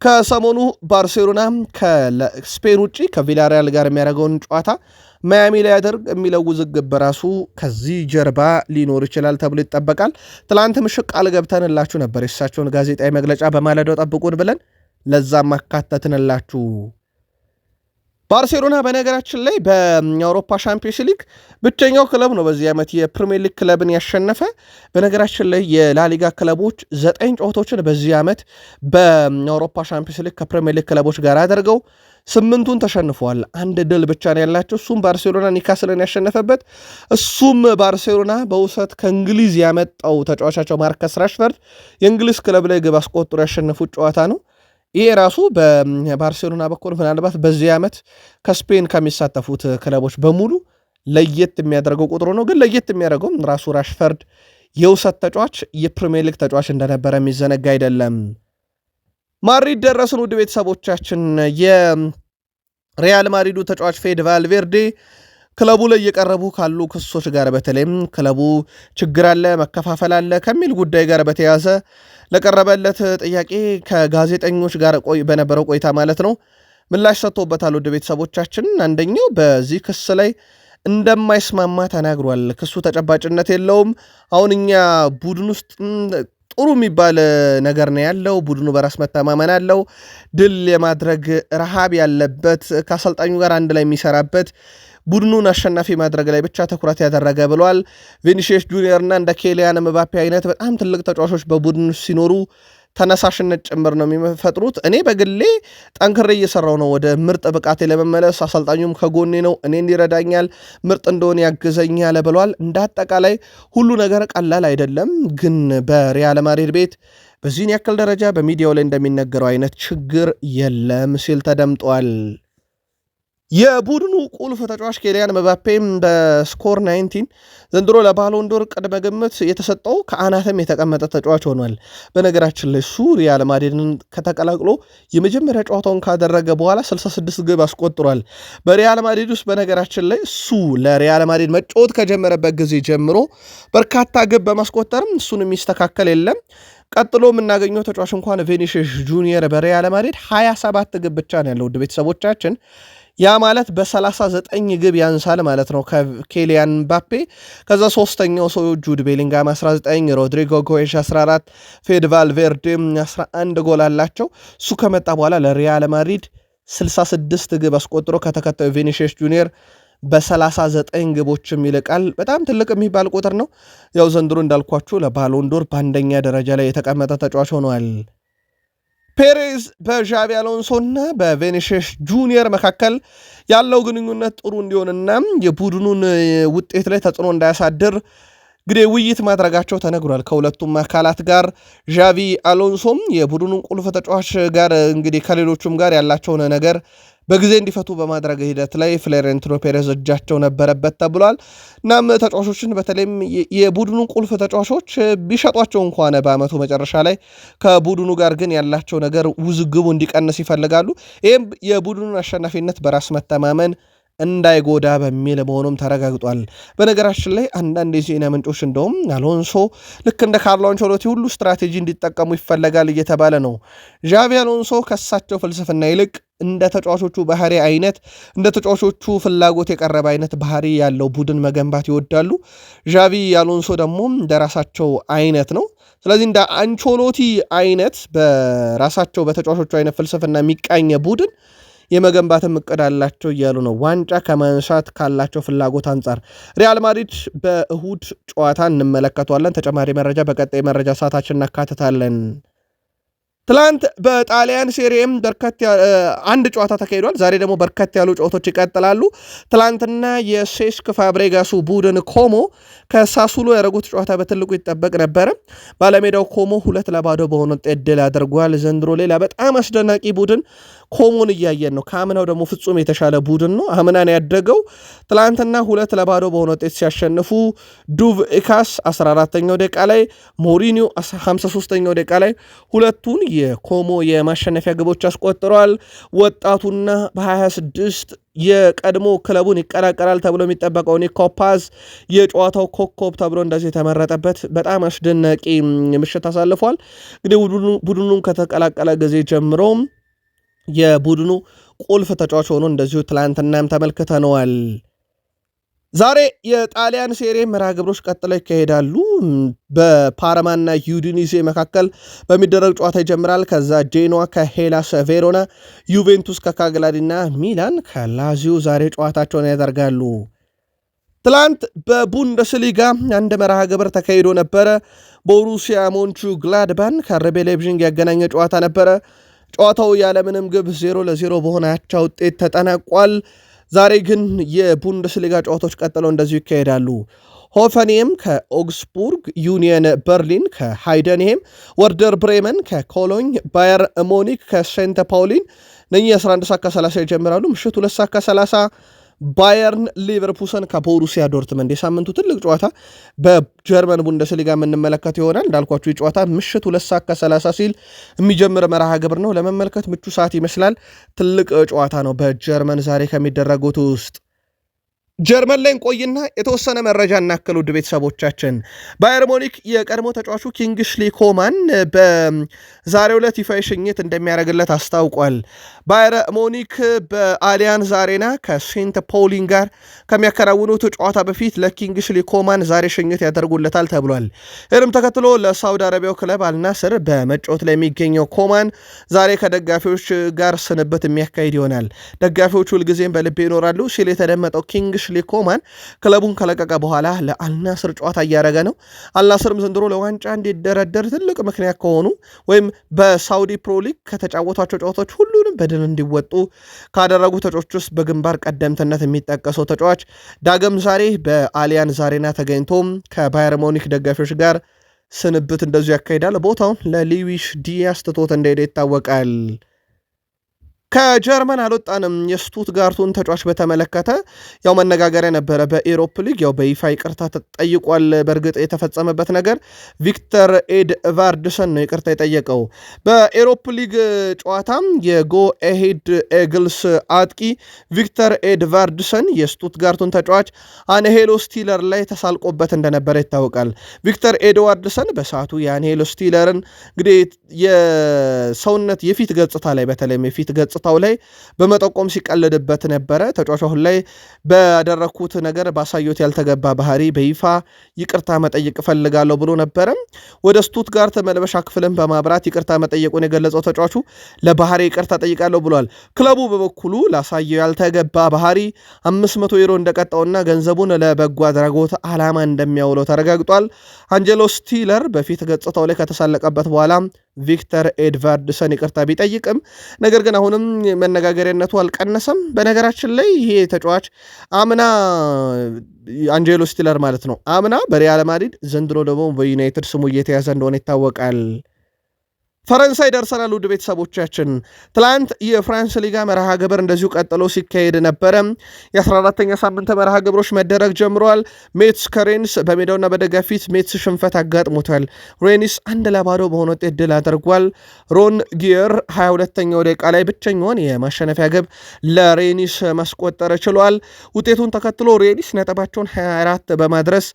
ከሰሞኑ ባርሴሎና ከስፔን ውጭ ከቪላሪያል ጋር የሚያደርገውን ጨዋታ ማያሚ ላይ ያደርግ የሚለው ውዝግብ በራሱ ከዚህ ጀርባ ሊኖር ይችላል ተብሎ ይጠበቃል። ትላንት ምሽት ቃል ገብተንላችሁ ነበር የእሳቸውን ጋዜጣዊ መግለጫ በማለዳው ጠብቁን ብለን ለዛም አካተትንላችሁ። ባርሴሎና በነገራችን ላይ በአውሮፓ ሻምፒዮንስ ሊግ ብቸኛው ክለብ ነው በዚህ ዓመት የፕሪሚየር ሊግ ክለብን ያሸነፈ። በነገራችን ላይ የላሊጋ ክለቦች 9 ጨዋታዎችን በዚህ ዓመት በአውሮፓ ሻምፒዮንስ ሊግ ከፕሪሚየር ሊግ ክለቦች ጋር አድርገው 8ቱን ተሸንፈዋል። አንድ ድል ብቻ ነው ያላቸው። እሱም ባርሴሎና ኒካስልን ያሸነፈበት፣ እሱም ባርሴሎና በውሰት ከእንግሊዝ ያመጣው ተጫዋቻቸው ማርከስ ራሽፈርድ የእንግሊዝ ክለብ ላይ ግብ አስቆጥሮ ያሸነፉት ጨዋታ ነው። ይሄ ራሱ በባርሴሎና በኩል ምናልባት በዚህ ዓመት ከስፔን ከሚሳተፉት ክለቦች በሙሉ ለየት የሚያደርገው ቁጥሩ ነው። ግን ለየት የሚያደርገው ራሱ ራሽፈርድ የውሰት ተጫዋች የፕሪሚየር ሊግ ተጫዋች እንደነበረ የሚዘነጋ አይደለም። ማድሪድ ደረስን። ውድ ቤተሰቦቻችን የሪያል ማድሪዱ ተጫዋች ፌድ ቫልቬርዴ ክለቡ ላይ እየቀረቡ ካሉ ክሶች ጋር በተለይም ክለቡ ችግር አለ፣ መከፋፈል አለ ከሚል ጉዳይ ጋር በተያያዘ ለቀረበለት ጥያቄ ከጋዜጠኞች ጋር በነበረው ቆይታ ማለት ነው ምላሽ ሰጥቶበታል። ውድ ቤተሰቦቻችን አንደኛው በዚህ ክስ ላይ እንደማይስማማ ተናግሯል። ክሱ ተጨባጭነት የለውም። አሁን እኛ ቡድን ውስጥ ጥሩ የሚባል ነገር ነው ያለው። ቡድኑ በራስ መተማመን አለው። ድል የማድረግ ረሃብ ያለበት ከአሰልጣኙ ጋር አንድ ላይ የሚሰራበት ቡድኑን አሸናፊ ማድረግ ላይ ብቻ ትኩረት ያደረገ ብሏል። ቪኒሺየስ ጁኒየርና እንደ ኬሊያን ምባፔ አይነት በጣም ትልቅ ተጫዋቾች በቡድኑ ሲኖሩ ተነሳሽነት ጭምር ነው የሚፈጥሩት። እኔ በግሌ ጠንክሬ እየሰራው ነው ወደ ምርጥ ብቃቴ ለመመለስ፣ አሰልጣኙም ከጎኔ ነው፣ እኔን ይረዳኛል፣ ምርጥ እንደሆነ ያግዘኛል ብሏል። እንደ አጠቃላይ ሁሉ ነገር ቀላል አይደለም፣ ግን በሪያል ማድሪድ ቤት በዚህን ያክል ደረጃ በሚዲያው ላይ እንደሚነገረው አይነት ችግር የለም ሲል ተደምጧል። የቡድኑ ቁልፍ ተጫዋች ኬሊያን ምባፔም በስኮር 19 ዘንድሮ ለባሎንዶር ቅድመ ግምት የተሰጠው ከአናትም የተቀመጠ ተጫዋች ሆኗል። በነገራችን ላይ እሱ ሪያል ማድሪድን ከተቀላቅሎ የመጀመሪያ ጨዋታውን ካደረገ በኋላ 66 ግብ አስቆጥሯል። በሪያል ማድሪድ ውስጥ በነገራችን ላይ እሱ ለሪያል ማድሪድ መጫወት ከጀመረበት ጊዜ ጀምሮ በርካታ ግብ በማስቆጠርም እሱን የሚስተካከል የለም። ቀጥሎ የምናገኘው ተጫዋች እንኳን ቪኒሺየስ ጁኒየር በሪያል ማድሪድ 27 ግብ ብቻ ነው ያለው። ውድ ቤተሰቦቻችን ያ ማለት በ39 ግብ ያንሳል ማለት ነው ከኬሊያን ምባፔ። ከዛ ሶስተኛው ሰው ጁድ ቤሊንጋም 19፣ ሮድሪጎ ጎዬሽ 14፣ ፌድ ቫልቬርዴ 11 ጎል አላቸው። እሱ ከመጣ በኋላ ለሪያል ማድሪድ 66 ግብ አስቆጥሮ ከተከታዩ ቪኒሺየስ ጁኒየር በ39 ግቦችም ይልቃል። በጣም ትልቅ የሚባል ቁጥር ነው። ያው ዘንድሮ እንዳልኳችሁ ለባሎንዶር በአንደኛ ደረጃ ላይ የተቀመጠ ተጫዋች ሆነዋል። ፔሬዝ በዣቪ አሎንሶና በቪኒሺየስ ጁኒየር መካከል ያለው ግንኙነት ጥሩ እንዲሆንና የቡድኑን ውጤት ላይ ተጽዕኖ እንዳያሳድር እንግዲህ ውይይት ማድረጋቸው ተነግሯል ከሁለቱም አካላት ጋር። ዣቪ አሎንሶም የቡድኑን ቁልፍ ተጫዋች ጋር እንግዲህ ከሌሎቹም ጋር ያላቸውን ነገር በጊዜ እንዲፈቱ በማድረግ ሂደት ላይ ፍሎሬንቲኖ ፔሬዝ እጃቸው ነበረበት ተብሏል። እናም ተጫዋቾችን በተለይም የቡድኑ ቁልፍ ተጫዋቾች ቢሸጧቸው እንኳን በአመቱ መጨረሻ ላይ ከቡድኑ ጋር ግን ያላቸው ነገር ውዝግቡ እንዲቀንስ ይፈልጋሉ። ይህም የቡድኑን አሸናፊነት በራስ መተማመን እንዳይጎዳ በሚል መሆኑም ተረጋግጧል። በነገራችን ላይ አንዳንድ የዜና ምንጮች እንደውም አሎንሶ ልክ እንደ ካርሎ አንቸሎቲ ሁሉ ስትራቴጂ እንዲጠቀሙ ይፈለጋል እየተባለ ነው። ዣቪ አሎንሶ ከሳቸው ፍልስፍና ይልቅ እንደ ተጫዋቾቹ ባህሪ አይነት እንደ ተጫዋቾቹ ፍላጎት የቀረበ አይነት ባህሪ ያለው ቡድን መገንባት ይወዳሉ። ዣቪ አሎንሶ ደግሞ እንደ ራሳቸው አይነት ነው። ስለዚህ እንደ አንቸሎቲ አይነት በራሳቸው በተጫዋቾቹ አይነት ፍልስፍና የሚቃኘ ቡድን የመገንባትም እቅድ አላቸው እያሉ ነው። ዋንጫ ከማንሳት ካላቸው ፍላጎት አንጻር ሪያል ማድሪድ በእሁድ ጨዋታ እንመለከተዋለን። ተጨማሪ መረጃ በቀጣይ መረጃ ሰዓታችን እናካትታለን። ትላንት በጣሊያን ሴሪኤም አንድ ጨዋታ ተካሂዷል። ዛሬ ደግሞ በርከት ያሉ ጨዋታዎች ይቀጥላሉ። ትላንትና የሴስክ ፋብሬጋሱ ቡድን ኮሞ ከሳሱሎ ያደረጉት ጨዋታ በትልቁ ይጠበቅ ነበረ። ባለሜዳው ኮሞ 2-0 በሆነ ውጤት ድል አድርጓል። ዘንድሮ ሌላ በጣም አስደናቂ ቡድን ኮሞን እያየን ነው። ከአምናው ደግሞ ፍጹም የተሻለ ቡድን ነው። አምናን ያደገው ትላንትና 2-0 በሆነ ውጤት ሲያሸንፉ ዱቭ ኢካስ 14ኛው ደቂቃ ላይ፣ ሞሪኒዮ 53ኛው ደቂቃ ላይ ሁለቱን የኮሞ የማሸነፊያ ግቦች አስቆጥረዋል። ወጣቱና በ26 የቀድሞ ክለቡን ይቀላቀላል ተብሎ የሚጠበቀው ኒኮ ፓዝ የጨዋታው ኮከብ ተብሎ እንደዚህ የተመረጠበት በጣም አስደናቂ ምሽት አሳልፏል። እንግዲህ ቡድኑን ከተቀላቀለ ጊዜ ጀምሮ የቡድኑ ቁልፍ ተጫዋች ሆኖ እንደዚሁ ትላንትናም ተመልክተነዋል። ዛሬ የጣሊያን ሴሪ መርሃ ግብሮች ቀጥለው ይካሄዳሉ። በፓርማና ዩዲኒዜ መካከል በሚደረግ ጨዋታ ይጀምራል። ከዛ ጄኖዋ ከሄላስ ቬሮና፣ ዩቬንቱስ ከካግላሪና ሚላን ከላዚዮ ዛሬ ጨዋታቸውን ያደርጋሉ። ትላንት በቡንደስሊጋ አንድ መርሃ ግብር ተካሂዶ ነበረ። ቦሩሲያ ሞንቹ ግላድባን ከአርቤ ሌይፕዚግ ያገናኘ ጨዋታ ነበረ። ጨዋታው ያለምንም ግብ 0-0 በሆነ አቻ ውጤት ተጠናቋል። ዛሬ ግን የቡንደስሊጋ ጨዋታዎች ቀጥለው እንደዚሁ ይካሄዳሉ። ሆፈንሄም ከኦግስቡርግ፣ ዩኒየን በርሊን ከሃይደንሄም፣ ወርደር ብሬመን ከኮሎኝ፣ ባየር ሞኒክ ከሴንት ፓውሊን እነኚህ 11 ሰዓት ከ30 ይጀምራሉ። ምሽት 2 ሰዓት ከ30 ባየርን ሊቨርፑልን ከቦሩሲያ ዶርትመንድ የሳምንቱ ትልቅ ጨዋታ በጀርመን ቡንደስሊጋ የምንመለከት ይሆናል። እንዳልኳችሁ ጨዋታ ምሽት 2 ሰዓት ከ30 ሲል የሚጀምር መርሃ ግብር ነው። ለመመልከት ምቹ ሰዓት ይመስላል። ትልቅ ጨዋታ ነው በጀርመን ዛሬ ከሚደረጉት ውስጥ። ጀርመን ላይ እንቆይና የተወሰነ መረጃ እናክል። ውድ ቤተሰቦቻችን ባየር ሞኒክ የቀድሞ ተጫዋቹ ኪንግስሊ ኮማን በዛሬው ዕለት ይፋዊ ሽኝት እንደሚያደርግለት አስታውቋል። ባየር ሞኒክ በአሊያንዝ አሬና ከሴንት ፖሊን ጋር ከሚያከናውኑት ጨዋታ በፊት ለኪንግስሊ ኮማን ዛሬ ሽኝት ያደርጉለታል ተብሏል። ይህንም ተከትሎ ለሳውዲ አረቢያው ክለብ አልናስር በመጫወት ላይ የሚገኘው ኮማን ዛሬ ከደጋፊዎች ጋር ስንብት የሚያካሂድ ይሆናል። ደጋፊዎች ሁልጊዜም በልቤ ይኖራሉ ሲል የተደመጠው ኪንግስሊ ኮማን ክለቡን ከለቀቀ በኋላ ለአልናስር ጨዋታ እያደረገ ነው። አልናስርም ዘንድሮ ለዋንጫ እንዲደረደር ትልቅ ምክንያት ከሆኑ ወይም በሳውዲ ፕሮ ሊግ ከተጫወቷቸው ጨዋታዎች ሁሉንም በድል እንዲወጡ ካደረጉ ተጫዋቾች ውስጥ በግንባር ቀደምትነት የሚጠቀሰው ተጫዋች ዳግም ዛሬ በአሊያንዝ አሬና ተገኝቶ ከባየር ሙኒክ ደጋፊዎች ጋር ስንብት እንደዚሁ ያካሂዳል። ቦታውን ለሉዊስ ዲያስ ትቶት እንደሄደ ይታወቃል። ከጀርመን አልወጣንም። የስቱትጋርቱን ተጫዋች በተመለከተ ያው መነጋገሪያ ነበረ። በኤሮፕ ሊግ ያው በይፋ ይቅርታ ተጠይቋል። በእርግጥ የተፈጸመበት ነገር ቪክተር ኤድቫርድሰን ነው ይቅርታ የጠየቀው። በኤሮፕ ሊግ ጨዋታም የጎ ኤሄድ ኤግልስ አጥቂ ቪክተር ኤድቫርድሰን የስቱትጋርቱን ተጫዋች አንሄሎ ስቲለር ላይ ተሳልቆበት እንደነበረ ይታወቃል። ቪክተር ኤድዋርድሰን በሰዓቱ የአንሄሎ ስቲለርን እንግዲህ የሰውነት የፊት ገጽታ ላይ በተለይም የፊት ገጽታው ላይ በመጠቆም ሲቀልድበት ነበረ። ተጫዋቹ አሁን ላይ ባደረኩት ነገር ባሳየሁት ያልተገባ ባህሪ በይፋ ይቅርታ መጠየቅ እፈልጋለሁ ብሎ ነበረ። ወደ ስቱትጋርት መልበሻ ክፍልን በማብራት ይቅርታ መጠየቁን የገለጸው ተጫዋቹ ለባህሪ ይቅርታ ጠይቃለሁ ብሏል። ክለቡ በበኩሉ ላሳየው ያልተገባ ባህሪ 500 ዩሮ እንደቀጣውና ገንዘቡን ለበጎ አድራጎት ዓላማ እንደሚያውለው ተረጋግጧል። አንጀሎ ስቲለር በፊት ገጽታው ላይ ከተሳለቀበት በኋላ ቪክተር ኤድቫርድሰን ይቅርታ ቢጠይቅም ነገር ግን አሁንም መነጋገሪያነቱ አልቀነሰም። በነገራችን ላይ ይሄ ተጫዋች አምና አንጀሎ ስቲለር ማለት ነው አምና በሪያል ማድሪድ ዘንድሮ ደግሞ በዩናይትድ ስሙ እየተያዘ እንደሆነ ይታወቃል። ፈረንሳይ ደርሰናል። ውድ ቤተሰቦቻችን ትላንት የፍራንስ ሊጋ መርሃ ግብር እንደዚሁ ቀጥሎ ሲካሄድ ነበረ። የ14ኛ ሳምንት መርሃ ግብሮች መደረግ ጀምረዋል። ሜትስ ከሬንስ በሜዳውና በደጋፊ ፊት ሜትስ ሽንፈት አጋጥሞታል። ሬኒስ 1-0 በሆነ ውጤት ድል አድርጓል። ሮን ጊየር 22ኛው ደቂቃ ላይ ብቸኛውን የማሸነፊያ ግብ ለሬኒስ ማስቆጠር ችሏል። ውጤቱን ተከትሎ ሬኒስ ነጥባቸውን 24 በማድረስ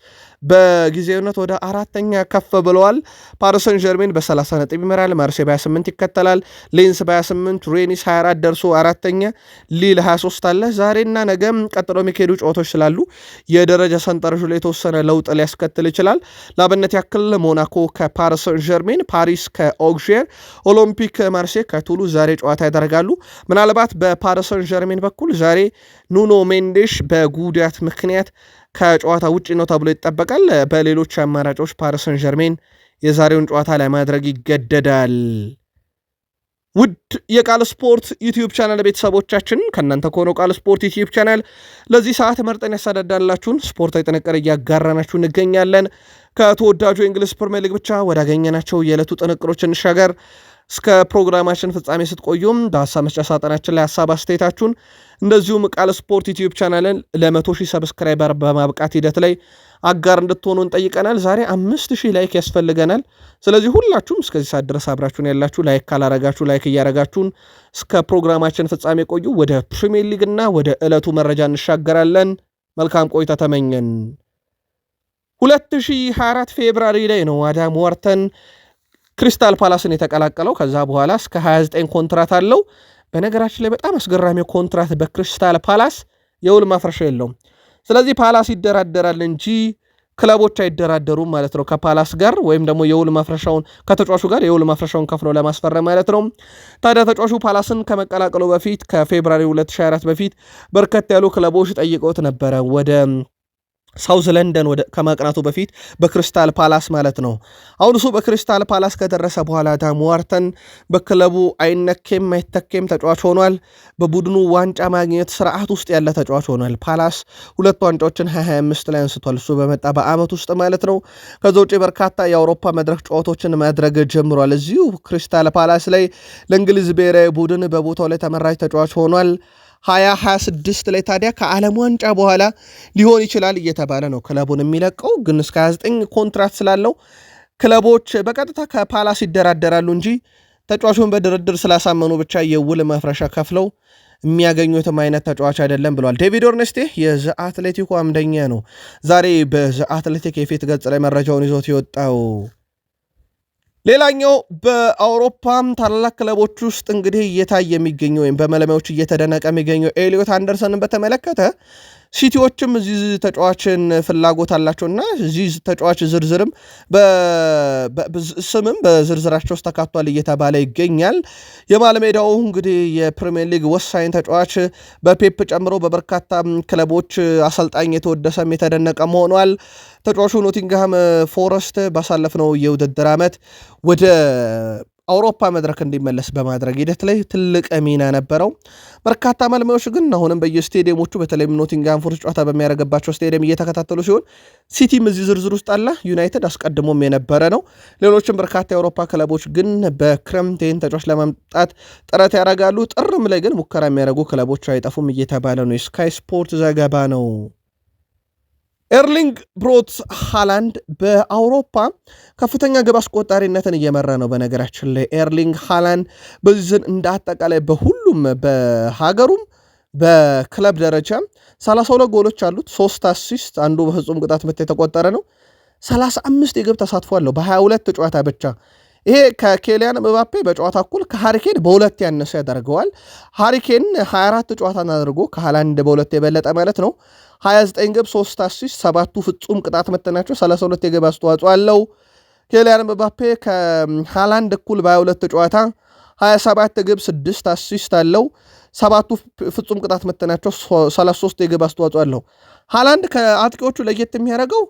በጊዜውነት ወደ አራተኛ ከፍ ብለዋል። ፓሪስ ሰን ዠርሜን በ30 ነጥብ ይመራል። ማርሴይ በ28 ይከተላል። ሌንስ በ28፣ ሬኒስ 24 ደርሶ አራተኛ፣ ሊል 23 አለ። ዛሬና ነገም ቀጥሎ የሚካሄዱ ጨዋታዎች ስላሉ የደረጃ ሰንጠረዡ ላይ የተወሰነ ለውጥ ሊያስከትል ይችላል። ለአብነት ያክል ሞናኮ ከፓሪስ ሰን ዠርሜን፣ ፓሪስ ከኦግዤር፣ ኦሎምፒክ ማርሴይ ከቱሉዝ ዛሬ ጨዋታ ያደርጋሉ። ምናልባት በፓሪስ ሰን ዠርሜን በኩል ዛሬ ኑኖ ሜንዴሽ በጉዳት ምክንያት ከጨዋታ ውጭ ነው ተብሎ ይጠበቃል። በሌሎች አማራጮች ፓሪስ ሰን ዠርሜን የዛሬውን ጨዋታ ለማድረግ ይገደዳል። ውድ የቃል ስፖርት ዩቲዩብ ቻናል ቤተሰቦቻችን ከእናንተ ከሆነው ቃል ስፖርት ዩቲዩብ ቻናል ለዚህ ሰዓት መርጠን ያሳዳዳላችሁን ስፖርታዊ ጥንቅር እያጋራናችሁ እንገኛለን። ከተወዳጁ የእንግሊዝ ፕሪሚየር ሊግ ብቻ ወዳገኘናቸው የዕለቱ ጥንቅሮች እንሻገር። እስከ ፕሮግራማችን ፍጻሜ ስትቆዩም በሀሳብ መስጫ ሳጥናችን ላይ ሀሳብ አስተያየታችሁን እንደዚሁም ቃል ስፖርት ዩቲዩብ ቻናልን ለ100,000 ሰብስክራይበር በማብቃት ሂደት ላይ አጋር እንድትሆኑ እንጠይቀናል። ዛሬ 5,000 ላይክ ያስፈልገናል። ስለዚህ ሁላችሁም እስከዚህ ሰዓት ድረስ አብራችሁን ያላችሁ ላይክ ካላረጋችሁ ላይክ እያረጋችሁን እስከ ፕሮግራማችን ፍጻሜ ቆዩ። ወደ ፕሪሚየር ሊግና ወደ ዕለቱ መረጃ እንሻገራለን። መልካም ቆይታ ተመኘን። 2024 ፌብራሪ ላይ ነው አዳም ዋርተን ክሪስታል ፓላስን የተቀላቀለው። ከዛ በኋላ እስከ 29 ኮንትራት አለው። በነገራችን ላይ በጣም አስገራሚ ኮንትራት በክሪስታል ፓላስ የውል ማፍረሻ የለውም። ስለዚህ ፓላስ ይደራደራል እንጂ ክለቦች አይደራደሩም ማለት ነው ከፓላስ ጋር፣ ወይም ደግሞ የውል ማፍረሻውን ከተጫዋቹ ጋር የውል ማፍረሻውን ከፍሎ ለማስፈረም ማለት ነው። ታዲያ ተጫዋቹ ፓላስን ከመቀላቀሉ በፊት ከፌብራሪ 2024 በፊት በርከት ያሉ ክለቦች ጠይቀውት ነበረ ወደ ሳውዝ ለንደን ከማቅናቱ በፊት በክሪስታል ፓላስ ማለት ነው። አሁን እሱ በክሪስታል ፓላስ ከደረሰ በኋላ አዳም ዋርተን በክለቡ አይነኬም አይተኬም ተጫዋች ሆኗል። በቡድኑ ዋንጫ ማግኘት ስርዓት ውስጥ ያለ ተጫዋች ሆኗል። ፓላስ 2 ዋንጫዎችን 2025 ላይ አንስቷል፣ እሱ በመጣ በአመት ውስጥ ማለት ነው። ከዛ ውጭ በርካታ የአውሮፓ መድረክ ጨዋታዎችን ማድረግ ጀምሯል። እዚሁ ክሪስታል ፓላስ ላይ ለእንግሊዝ ብሔራዊ ቡድን በቦታው ላይ ተመራጭ ተጫዋች ሆኗል። 2026 ላይ ታዲያ ከዓለም ዋንጫ በኋላ ሊሆን ይችላል እየተባለ ነው ክለቡን የሚለቀው። ግን እስከ 29 ኮንትራት ስላለው ክለቦች በቀጥታ ከፓላስ ይደራደራሉ እንጂ ተጫዋቹን በድርድር ስላሳመኑ ብቻ የውል ማፍረሻ ከፍለው የሚያገኙትም አይነት ተጫዋች አይደለም ብሏል ዴቪድ ኦርኔስቴ። የዘ አትሌቲኮ አምደኛ ነው። ዛሬ በዘ አትሌቲክ የፊት ገጽ ላይ መረጃውን ይዞት የወጣው። ሌላኛው በአውሮፓም ታላላቅ ክለቦች ውስጥ እንግዲህ እየታየ የሚገኘው ወይም በመለማዮች እየተደነቀ የሚገኘው ኤሊዮት አንደርሰንን በተመለከተ ሲቲዎችም እዚህ ተጫዋችን ፍላጎት አላቸውና እዚህ ተጫዋች ዝርዝርም ስምም በዝርዝራቸው ውስጥ ተካቷል እየተባለ ይገኛል። የማለሜዳው እንግዲህ የፕሪሚየር ሊግ ወሳኝ ተጫዋች በፔፕ ጨምሮ በበርካታ ክለቦች አሰልጣኝ የተወደሰም የተደነቀም ሆኗል። ተጫዋቹ ኖቲንግሃም ፎረስት ባሳለፍነው የውድድር ዓመት ወደ አውሮፓ መድረክ እንዲመለስ በማድረግ ሂደት ላይ ትልቅ ሚና ነበረው። በርካታ መልማዮች ግን አሁንም በየስቴዲየሞቹ በተለይም ኖቲንግሃም ፎረስት ጨዋታ በሚያደርግባቸው ስቴዲየም እየተከታተሉ ሲሆን ሲቲም እዚህ ዝርዝር ውስጥ አለ። ዩናይትድ አስቀድሞም የነበረ ነው። ሌሎችም በርካታ የአውሮፓ ክለቦች ግን በክረምት ይህን ተጫዋች ለማምጣት ጥረት ያደርጋሉ። ጥርም ላይ ግን ሙከራ የሚያደርጉ ክለቦች አይጠፉም እየተባለ ነው። የስካይ ስፖርት ዘገባ ነው። ኤርሊንግ ብሮት ሃላንድ በአውሮፓ ከፍተኛ ግብ አስቆጣሪነትን እየመራ ነው። በነገራችን ላይ ኤርሊንግ ሃላንድ በዚህ እንደ አጠቃላይ በሁሉም በሀገሩም በክለብ ደረጃ 32 ጎሎች አሉት፣ 3 አሲስት፣ አንዱ በፍጹም ቅጣት ምት የተቆጠረ ነው። 35 የግብ ተሳትፎ አለው በ22 ጨዋታ ብቻ። ይሄ ከኬሊያን ምባፔ በጨዋታ እኩል ከሃሪኬን በሁለት ያነሰ ያደርገዋል። ሃሪኬን 24 ጨዋታን አድርጎ ከሃላንድ በሁለት የበለጠ ማለት ነው። 29 ግብ 3 አሲስት፣ 7ቱ ፍጹም ቅጣት ምት ናቸው። 32 የግብ አስተዋጽኦ አለው። ኬሊያን ምባፔ ከሃላንድ እኩል በ22 ጨዋታ 27 ግብ 6 አሲስት አለው። 7ቱ ፍጹም ቅጣት ምት ናቸው። 33 የግብ አስተዋጽኦ አለው። ሃላንድ ከአጥቂዎቹ ለየት የሚያደርገው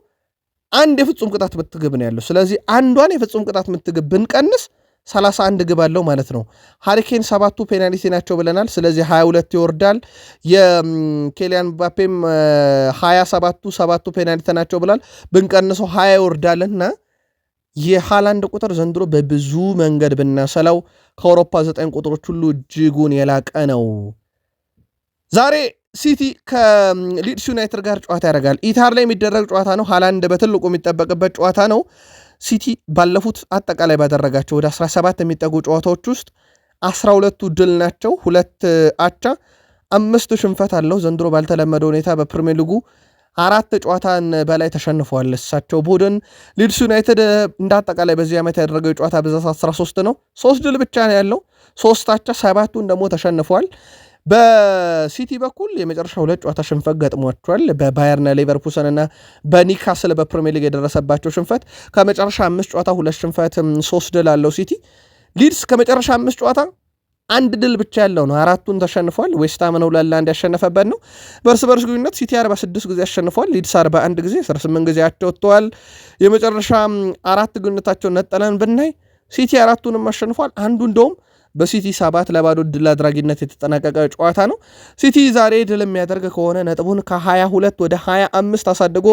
አንድ የፍጹም ቅጣት ምት ግብ ነው ያለው። ስለዚህ አንዷን የፍጹም ቅጣት ምት ግብ ብንቀንስ 31 ግብ አለው ማለት ነው። ሃሪኬን 7ቱ ፔናልቲ ናቸው ብለናል። ስለዚህ 22 ይወርዳል። የኬሊያን ምባፔም 27ቱ ፔናልቲ ናቸው ብላል። ብንቀንሰው 20 ይወርዳልና የሃላንድ ቁጥር ዘንድሮ በብዙ መንገድ ብናሰላው ከአውሮፓ 9 ቁጥሮች ሁሉ እጅጉን የላቀ ነው። ዛሬ ሲቲ ከሊድስ ዩናይትድ ጋር ጨዋታ ያደርጋል። ኢታር ላይ የሚደረግ ጨዋታ ነው። ሃላንድ በትልቁ የሚጠበቅበት ጨዋታ ነው። ሲቲ ባለፉት አጠቃላይ ባደረጋቸው ወደ 17 የሚጠጉ ጨዋታዎች ውስጥ 12ቱ ድል ናቸው፣ 2 አቻ፣ 5 ሽንፈት አለው። ዘንድሮ ባልተለመደ ሁኔታ በፕሪሚየር ሊጉ 4 ጨዋታን በላይ ተሸንፏል እሳቸው ቡድን። ሊድስ ዩናይትድ እንዳጠቃላይ በዚህ ዓመት ያደረገው የጨዋታ ብዛት 13 ነው። 3 ድል ብቻ ነው ያለው፣ 3 አቻ፣ 7ቱን ደግሞ ተሸንፏል። በሲቲ በኩል የመጨረሻ 2 ጨዋታ ሽንፈት ገጥሟቸዋል። በባየርና ሌቨርኩሰን እና በኒካስል በፕሪሚየር ሊግ የደረሰባቸው ሽንፈት ከመጨረሻ 5 ጨዋታ 2 ሽንፈት 3 ድል አለው ሲቲ። ሊድስ ከመጨረሻ 5 ጨዋታ 1 ድል ብቻ ያለው ነው፣ 4ቱን ተሸንፏል። ዌስትሃምን 2-1 ያሸነፈበት ነው። በእርስ በርስ ግንኙነት ሲቲ 46 ጊዜ ያሸንፏል፣ ሊድስ 41 ጊዜ፣ 18 ጊዜ አቻ ወጥተዋል። የመጨረሻ 4 ግንኙነታቸውን ነጠለን ብናይ ሲቲ 4ቱንም አሸንፏል። አንዱ እንደውም በሲቲ 7-2 ድል አድራጊነት የተጠናቀቀ ጨዋታ ነው። ሲቲ ዛሬ ድል የሚያደርግ ከሆነ ነጥቡን ከ22 ወደ 25 አሳድጎ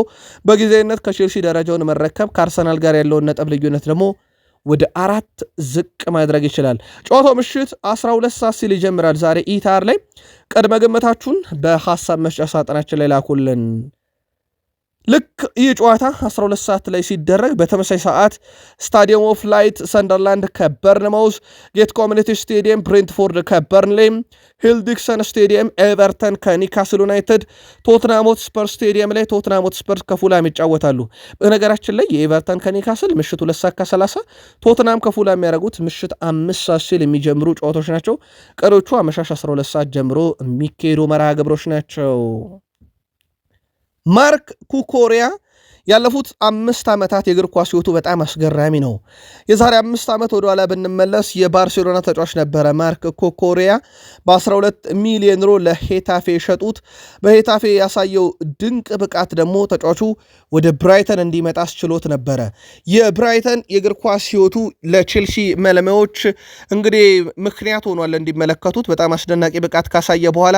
በጊዜያዊነት ከቼልሲ ደረጃውን መረከብ፣ ከአርሰናል ጋር ያለውን ነጥብ ልዩነት ደግሞ ወደ 4 ዝቅ ማድረግ ይችላል። ጨዋታው ምሽት 12 ሰዓት ሲል ይጀምራል። ዛሬ ኢታር ላይ ቅድመ ግምታችሁን በሐሳብ መስጫ ሳጥናችን ላይ ላኩልን። ልክ ይህ ጨዋታ 12 ሰዓት ላይ ሲደረግ በተመሳይ ሰዓት ስታዲየም ኦፍ ላይት ሰንደርላንድ ከበርንማውዝ፣ ጌት ኮሚኒቲ ስቴዲየም ብሬንትፎርድ ከበርንሌይ፣ ሂል ዲክሰን ስቴዲየም ኤቨርተን ከኒካስል ዩናይትድ፣ ቶትናም ሆትስፐር ስቴዲየም ላይ ቶትናም ሆትስፐር ከፉላም ይጫወታሉ። በነገራችን ላይ የኤቨርተን ከኒካስል ምሽት 2 ሰዓት ከ30፣ ቶትናም ከፉላም የሚያደርጉት ምሽት 5 ሰዓት ሲል የሚጀምሩ ጨዋታዎች ናቸው። ቀሪዎቹ አመሻሽ 12 ሰዓት ጀምሮ የሚካሄዱ መርሃ ግብሮች ናቸው። ማርክ ኩኮሪያ ያለፉት 5 ዓመታት የእግር ኳስ ሕይወቱ በጣም አስገራሚ ነው። የዛሬ 5 ዓመት ወደ ኋላ ብንመለስ የባርሴሎና ተጫዋች ነበረ ማርክ ኩኮሪያ። በ12 ሚሊዮን ዩሮ ለሄታፌ የሸጡት። በሄታፌ ያሳየው ድንቅ ብቃት ደግሞ ተጫዋቹ ወደ ብራይተን እንዲመጣ አስችሎት ነበረ። የብራይተን የእግር ኳስ ሕይወቱ ለቼልሲ መለማዮች እንግዲህ ምክንያት ሆኗል እንዲመለከቱት። በጣም አስደናቂ ብቃት ካሳየ በኋላ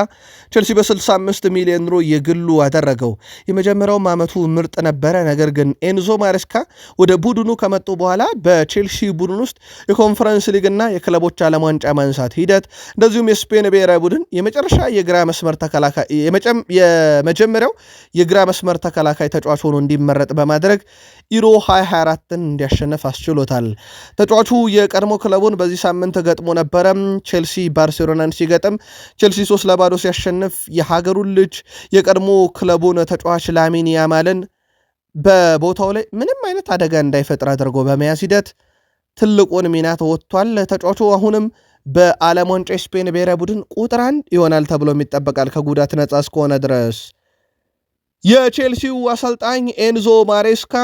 ቼልሲ በ65 ሚሊዮን ዩሮ የግሉ አደረገው። የመጀመሪያውም ዓመቱ ምርጥ ነበረ። ነገር ግን ኤንዞ ማሬስካ ወደ ቡድኑ ከመጡ በኋላ በቼልሲ ቡድን ውስጥ የኮንፈረንስ ሊግ እና የክለቦች ዓለም ዋንጫ ማንሳት ሂደት እንደዚሁም የስፔን ብሔራዊ ቡድን የመጨረሻ የግራ መስመር ተከላካይ የመጀመሪያው የግራ መስመር ተከላካይ ተጫዋች ሆኖ እንዲመረጥ በማድረግ ዩሮ 2024ን እንዲያሸነፍ አስችሎታል። ተጫዋቹ የቀድሞ ክለቡን በዚህ ሳምንት ገጥሞ ነበረ። ቼልሲ ባርሴሎናን ሲገጥም ቼልሲ 3-0 ሲያሸንፍ የሀገሩን ልጅ የቀድሞ ክለቡን ተጫዋች ላሚን ያማልን በቦታው ላይ ምንም አይነት አደጋ እንዳይፈጥር አድርጎ በመያዝ ሂደት ትልቁን ሚና ተወጥቷል። ተጫዋቹ አሁንም በዓለም ዋንጫ የስፔን ብሔራዊ ቡድን ቁጥር 1 ይሆናል ተብሎ ይጠበቃል ከጉዳት ነጻ እስከሆነ ድረስ። የቼልሲው አሰልጣኝ ኤንዞ ማሬስካ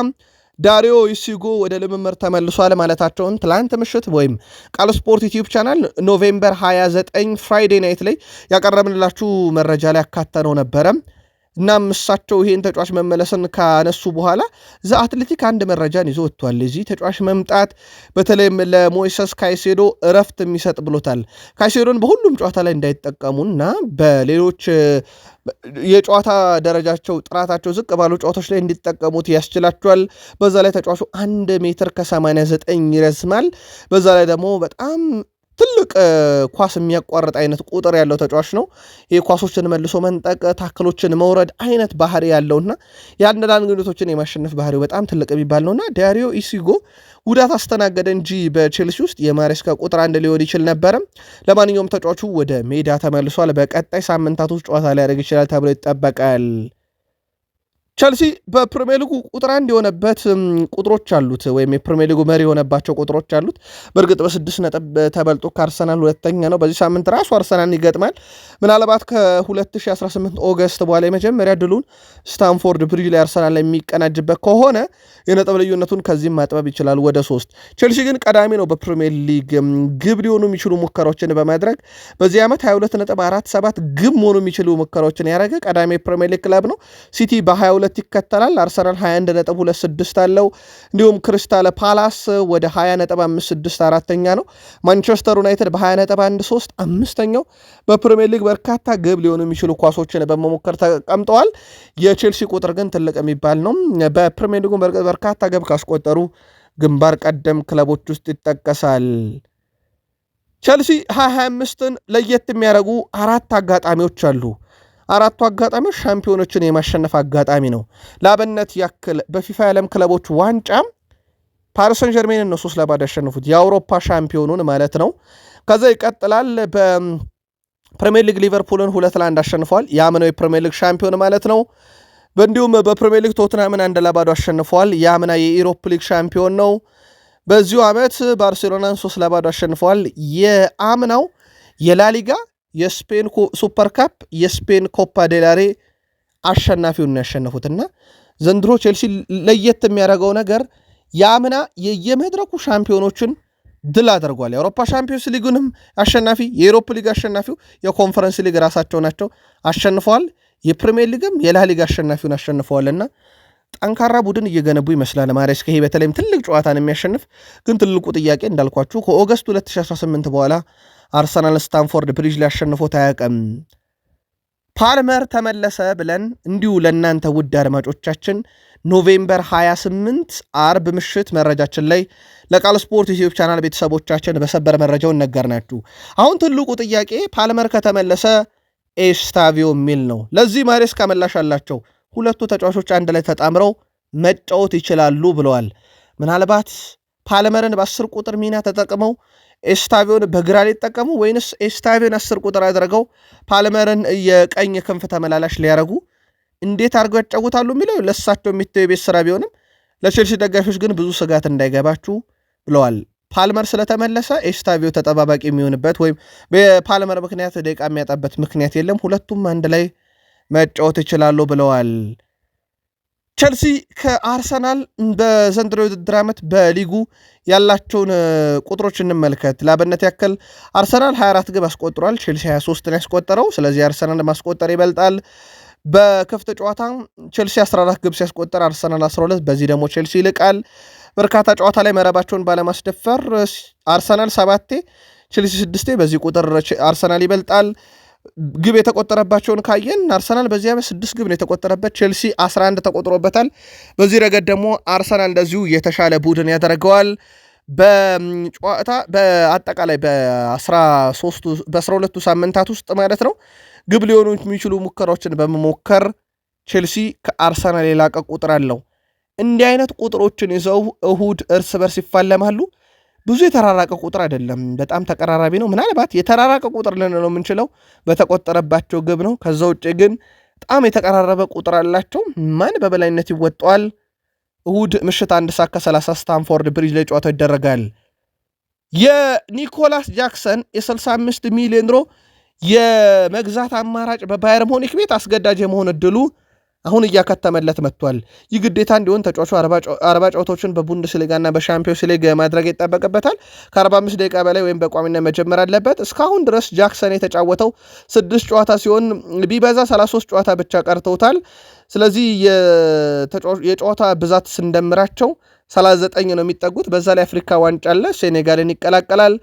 ዳሪዮ ኢሲጎ ወደ ልምምድ ተመልሷል ማለታቸውን ትላንት ምሽት ወይም ቃል ስፖርት ዩቲዩብ ቻናል ኖቬምበር 29 ፍራይዴ ናይት ላይ ያቀረብንላችሁ መረጃ ላይ አካተነው ነበረ። እናም እሳቸው ይሄን ተጫዋች መመለስን ካነሱ በኋላ ዘ አትሌቲክ አንድ መረጃን ይዞ ወጥቷል። እዚህ ተጫዋች መምጣት በተለይም ለሞይሰስ ካይሴዶ እረፍት የሚሰጥ ብሎታል። ካይሴዶን በሁሉም ጨዋታ ላይ እንዳይጠቀሙና በሌሎች የጨዋታ ደረጃቸው ጥራታቸው ዝቅ ባሉ ጨዋታዎች ላይ እንዲጠቀሙት ያስችላቸዋል። በዛ ላይ ተጫዋቹ 1 ሜትር ከ89 ይረዝማል። በዛ ላይ ደግሞ በጣም ትልቅ ኳስ የሚያቋርጥ አይነት ቁጥር ያለው ተጫዋች ነው። የኳሶችን መልሶ መንጠቅ፣ ታክሎችን መውረድ አይነት ባህሪ ያለውና የአንዳንድ ግንኙነቶችን የማሸነፍ ባህሪው በጣም ትልቅ የሚባል ነውና ዳሪዮ ኢሲጎ ጉዳት አስተናገደ እንጂ በቼልሲ ውስጥ የማሬስካ ቁጥር 1 ሊሆን ይችል ነበረ። ለማንኛውም ተጫዋቹ ወደ ሜዳ ተመልሷል። በቀጣይ ሳምንታት ውስጥ ጨዋታ ሊያደርግ ይችላል ተብሎ ይጠበቃል። ቸልሲ በፕሪሚየር ሊጉ ቁጥር 1 የሆነበት ቁጥሮች አሉት፣ ወይም የፕሪሚየር ሊጉ መሪ የሆነባቸው ቁጥሮች አሉት። በእርግጥ በ6 ነጥብ ተበልጦ ከአርሰናል ሁለተኛ ነው። በዚህ ሳምንት ራሱ አርሰናል ይገጥማል። ምናልባት ከ2018 ኦገስት በኋላ የመጀመሪያ ድሉን ስታንፎርድ ብሪጅ ላይ አርሰናል ላይ የሚቀናጅበት ከሆነ የነጥብ ልዩነቱን ከዚህም ማጥበብ ይችላል ወደ 3። ቸልሲ ግን ቀዳሚ ነው በፕሪሚየር ሊግ ግብ ሊሆኑ የሚችሉ ሙከራዎችን በማድረግ በዚህ ዓመት 22.47 ግብ መሆኑ የሚችሉ ሙከራዎችን ያደረገ ቀዳሚ የፕሪሚየር ሊግ ክለብ ነው። ሲቲ በ22 ይከተላል። አርሰናል 21.26 አለው። እንዲሁም ክሪስታል ፓላስ ወደ 20.56 አራተኛ ነው። ማንቸስተር ዩናይትድ በ20.13 አምስተኛው። በፕሪሚየር ሊግ በርካታ ግብ ሊሆኑ የሚችሉ ኳሶችን በመሞከር ተቀምጠዋል። የቼልሲ ቁጥር ግን ትልቅ የሚባል ነው። በፕሪሚየር ሊጉ በርካታ ግብ ካስቆጠሩ ግንባር ቀደም ክለቦች ውስጥ ይጠቀሳል። ቼልሲ 2025ን ለየት የሚያደርጉ 4 አጋጣሚዎች አሉ። 4ቱ አጋጣሚዎች ሻምፒዮኖችን የማሸነፍ አጋጣሚ ነው። ለአብነት ያክል በፊፋ የዓለም ክለቦች ዋንጫ ፓሪስ ሰን ጀርሜንን ነው 3-0 ያሸነፉት፣ የአውሮፓ ሻምፒዮኑን ማለት ነው። ከዛ ይቀጥላል። በፕሪሚየር ሊግ ሊቨርፑልን 2-1 አሸንፈዋል። ያምነው የፕሪሚየር ሊግ ሻምፒዮን ማለት ነው። በእንዲሁም በፕሪሚየር ሊግ ቶትናምን 1-0 አሸንፈዋል። የአምና የኢሮፕ ሊግ ሻምፒዮን ነው። በዚሁ ዓመት ባርሴሎናን 3-0 አሸንፈዋል። የአምናው የላሊጋ፣ የስፔን ሱፐር ካፕ፣ የስፔን ኮፓ ዴላሬ አሸናፊውን ያሸነፉትና ዘንድሮ ቼልሲ ለየት የሚያደርገው ነገር የአምና የየመድረኩ ሻምፒዮኖችን ድል አድርጓል። የአውሮፓ ሻምፒዮንስ ሊጉንም አሸናፊ፣ የዩሮፕ ሊግ አሸናፊው የኮንፈረንስ ሊግ ራሳቸው ናቸው አሸንፈዋል። የፕሪሚየር ሊግም የላሊጋ አሸናፊውን አሸንፈዋልና ጠንካራ ቡድን እየገነቡ ይመስላል ማሬስካ። ይሄ በተለይም ትልቅ ጨዋታን የሚያሸንፍ ግን ትልቁ ጥያቄ እንዳልኳችሁ ከኦገስት 2018 በኋላ አርሰናል ስታንፎርድ ብሪጅ ላይ አሸንፎት አያውቅም። ፓልመር ተመለሰ ብለን እንዲሁ ለእናንተ ውድ አድማጮቻችን ኖቬምበር 28 አርብ ምሽት መረጃችን ላይ ለቃል ስፖርት ዩቲዩብ ቻናል ቤተሰቦቻችን በሰበር መረጃውን ነገርናችሁ። አሁን ትልቁ ጥያቄ ፓልመር ከተመለሰ ኤስታቪዮ የሚል ነው። ለዚህ ማሬስካ ምላሽ አላቸው። ሁለቱ ተጫዋቾች አንድ ላይ ተጣምረው መጫወት ይችላሉ ብለዋል። ምናልባት ፓልመርን በ10 ቁጥር ሚና ተጠቅመው ኤስታቪዮን በግራ ሊጠቀሙ ወይንስ ኤስታቪዮን 10 ቁጥር አድርገው ፓልመርን የቀኝ ክንፍ ተመላላሽ ሊያረጉ እንዴት አድርገው ያጫውታሉ የሚለው ለሳቸው የሚታየው የቤት ስራ ቢሆንም ለቼልሲ ደጋፊዎች ግን ብዙ ስጋት እንዳይገባችሁ ብለዋል። ፓልመር ስለተመለሰ ኤስታቪዮ ተጠባባቂ የሚሆንበት ወይም በፓልመር ምክንያት ደቂቃ የሚያጣበት ምክንያት የለም። ሁለቱም አንድ ላይ መጫወት ይችላሉ ብለዋል። ቼልሲ ከአርሰናል በዘንድሮ የውድድር ዓመት በሊጉ ያላቸውን ቁጥሮች እንመልከት። ለአብነት ያክል አርሰናል 24 ግብ አስቆጥሯል፣ ቼልሲ 23 ያስቆጠረው። ስለዚህ አርሰናል ማስቆጠር ይበልጣል። በክፍት ጨዋታ ቼልሲ 14 ግብ ሲያስቆጠር አርሰናል 12፣ በዚህ ደግሞ ቼልሲ ይልቃል። በርካታ ጨዋታ ላይ መረባቸውን ባለማስደፈር አርሰናል 7፣ ቼልሲ 6፣ በዚህ ቁጥር አርሰናል ይበልጣል። ግብ የተቆጠረባቸውን ካየን አርሰናል በዚህ ዓመት 6 ግብ ነው የተቆጠረበት፣ ቼልሲ 11 ተቆጥሮበታል። በዚህ ረገድ ደግሞ አርሰናል እንደዚሁ የተሻለ ቡድን ያደርገዋል። በጨዋታ በአጠቃላይ በ12ቱ ሳምንታት ውስጥ ማለት ነው ግብ ሊሆኑ የሚችሉ ሙከራዎችን በመሞከር ቼልሲ ከአርሰናል የላቀ ቁጥር አለው። እንዲህ አይነት ቁጥሮችን ይዘው እሁድ እርስ በርስ ይፋለማሉ። ብዙ የተራራቀ ቁጥር አይደለም፣ በጣም ተቀራራቢ ነው። ምናልባት የተራራቀ ቁጥር ልንለው የምንችለው በተቆጠረባቸው ግብ ነው። ከዛ ውጭ ግን በጣም የተቀራረበ ቁጥር አላቸው። ማን በበላይነት ይወጣዋል? እሁድ ምሽት 1:30 ስታንፎርድ ብሪጅ ላይ ጨዋታው ይደረጋል። የኒኮላስ ጃክሰን የ65 ሚሊዮን ዩሮ የመግዛት አማራጭ በባየር ሙኒክ ቤት አስገዳጅ የመሆን እድሉ አሁን እያከተመለት መጥቷል። ይህ ግዴታ እንዲሆን ተጫዋቹ 40 ጨዋታዎችን በቡንደስሊጋና በሻምፒዮንስ ሊግ ማድረግ ይጠበቅበታል። ከ45 ደቂቃ በላይ ወይም በቋሚነት መጀመር አለበት። እስካሁን ድረስ ጃክሰን የተጫወተው 6 ጨዋታ ሲሆን ቢበዛ 33 ጨዋታ ብቻ ቀርተውታል። ስለዚህ የጨዋታ ብዛት ስንደምራቸው 39 ነው የሚጠጉት። በዛ ላይ አፍሪካ ዋንጫ አለ፣ ሴኔጋልን ይቀላቀላል።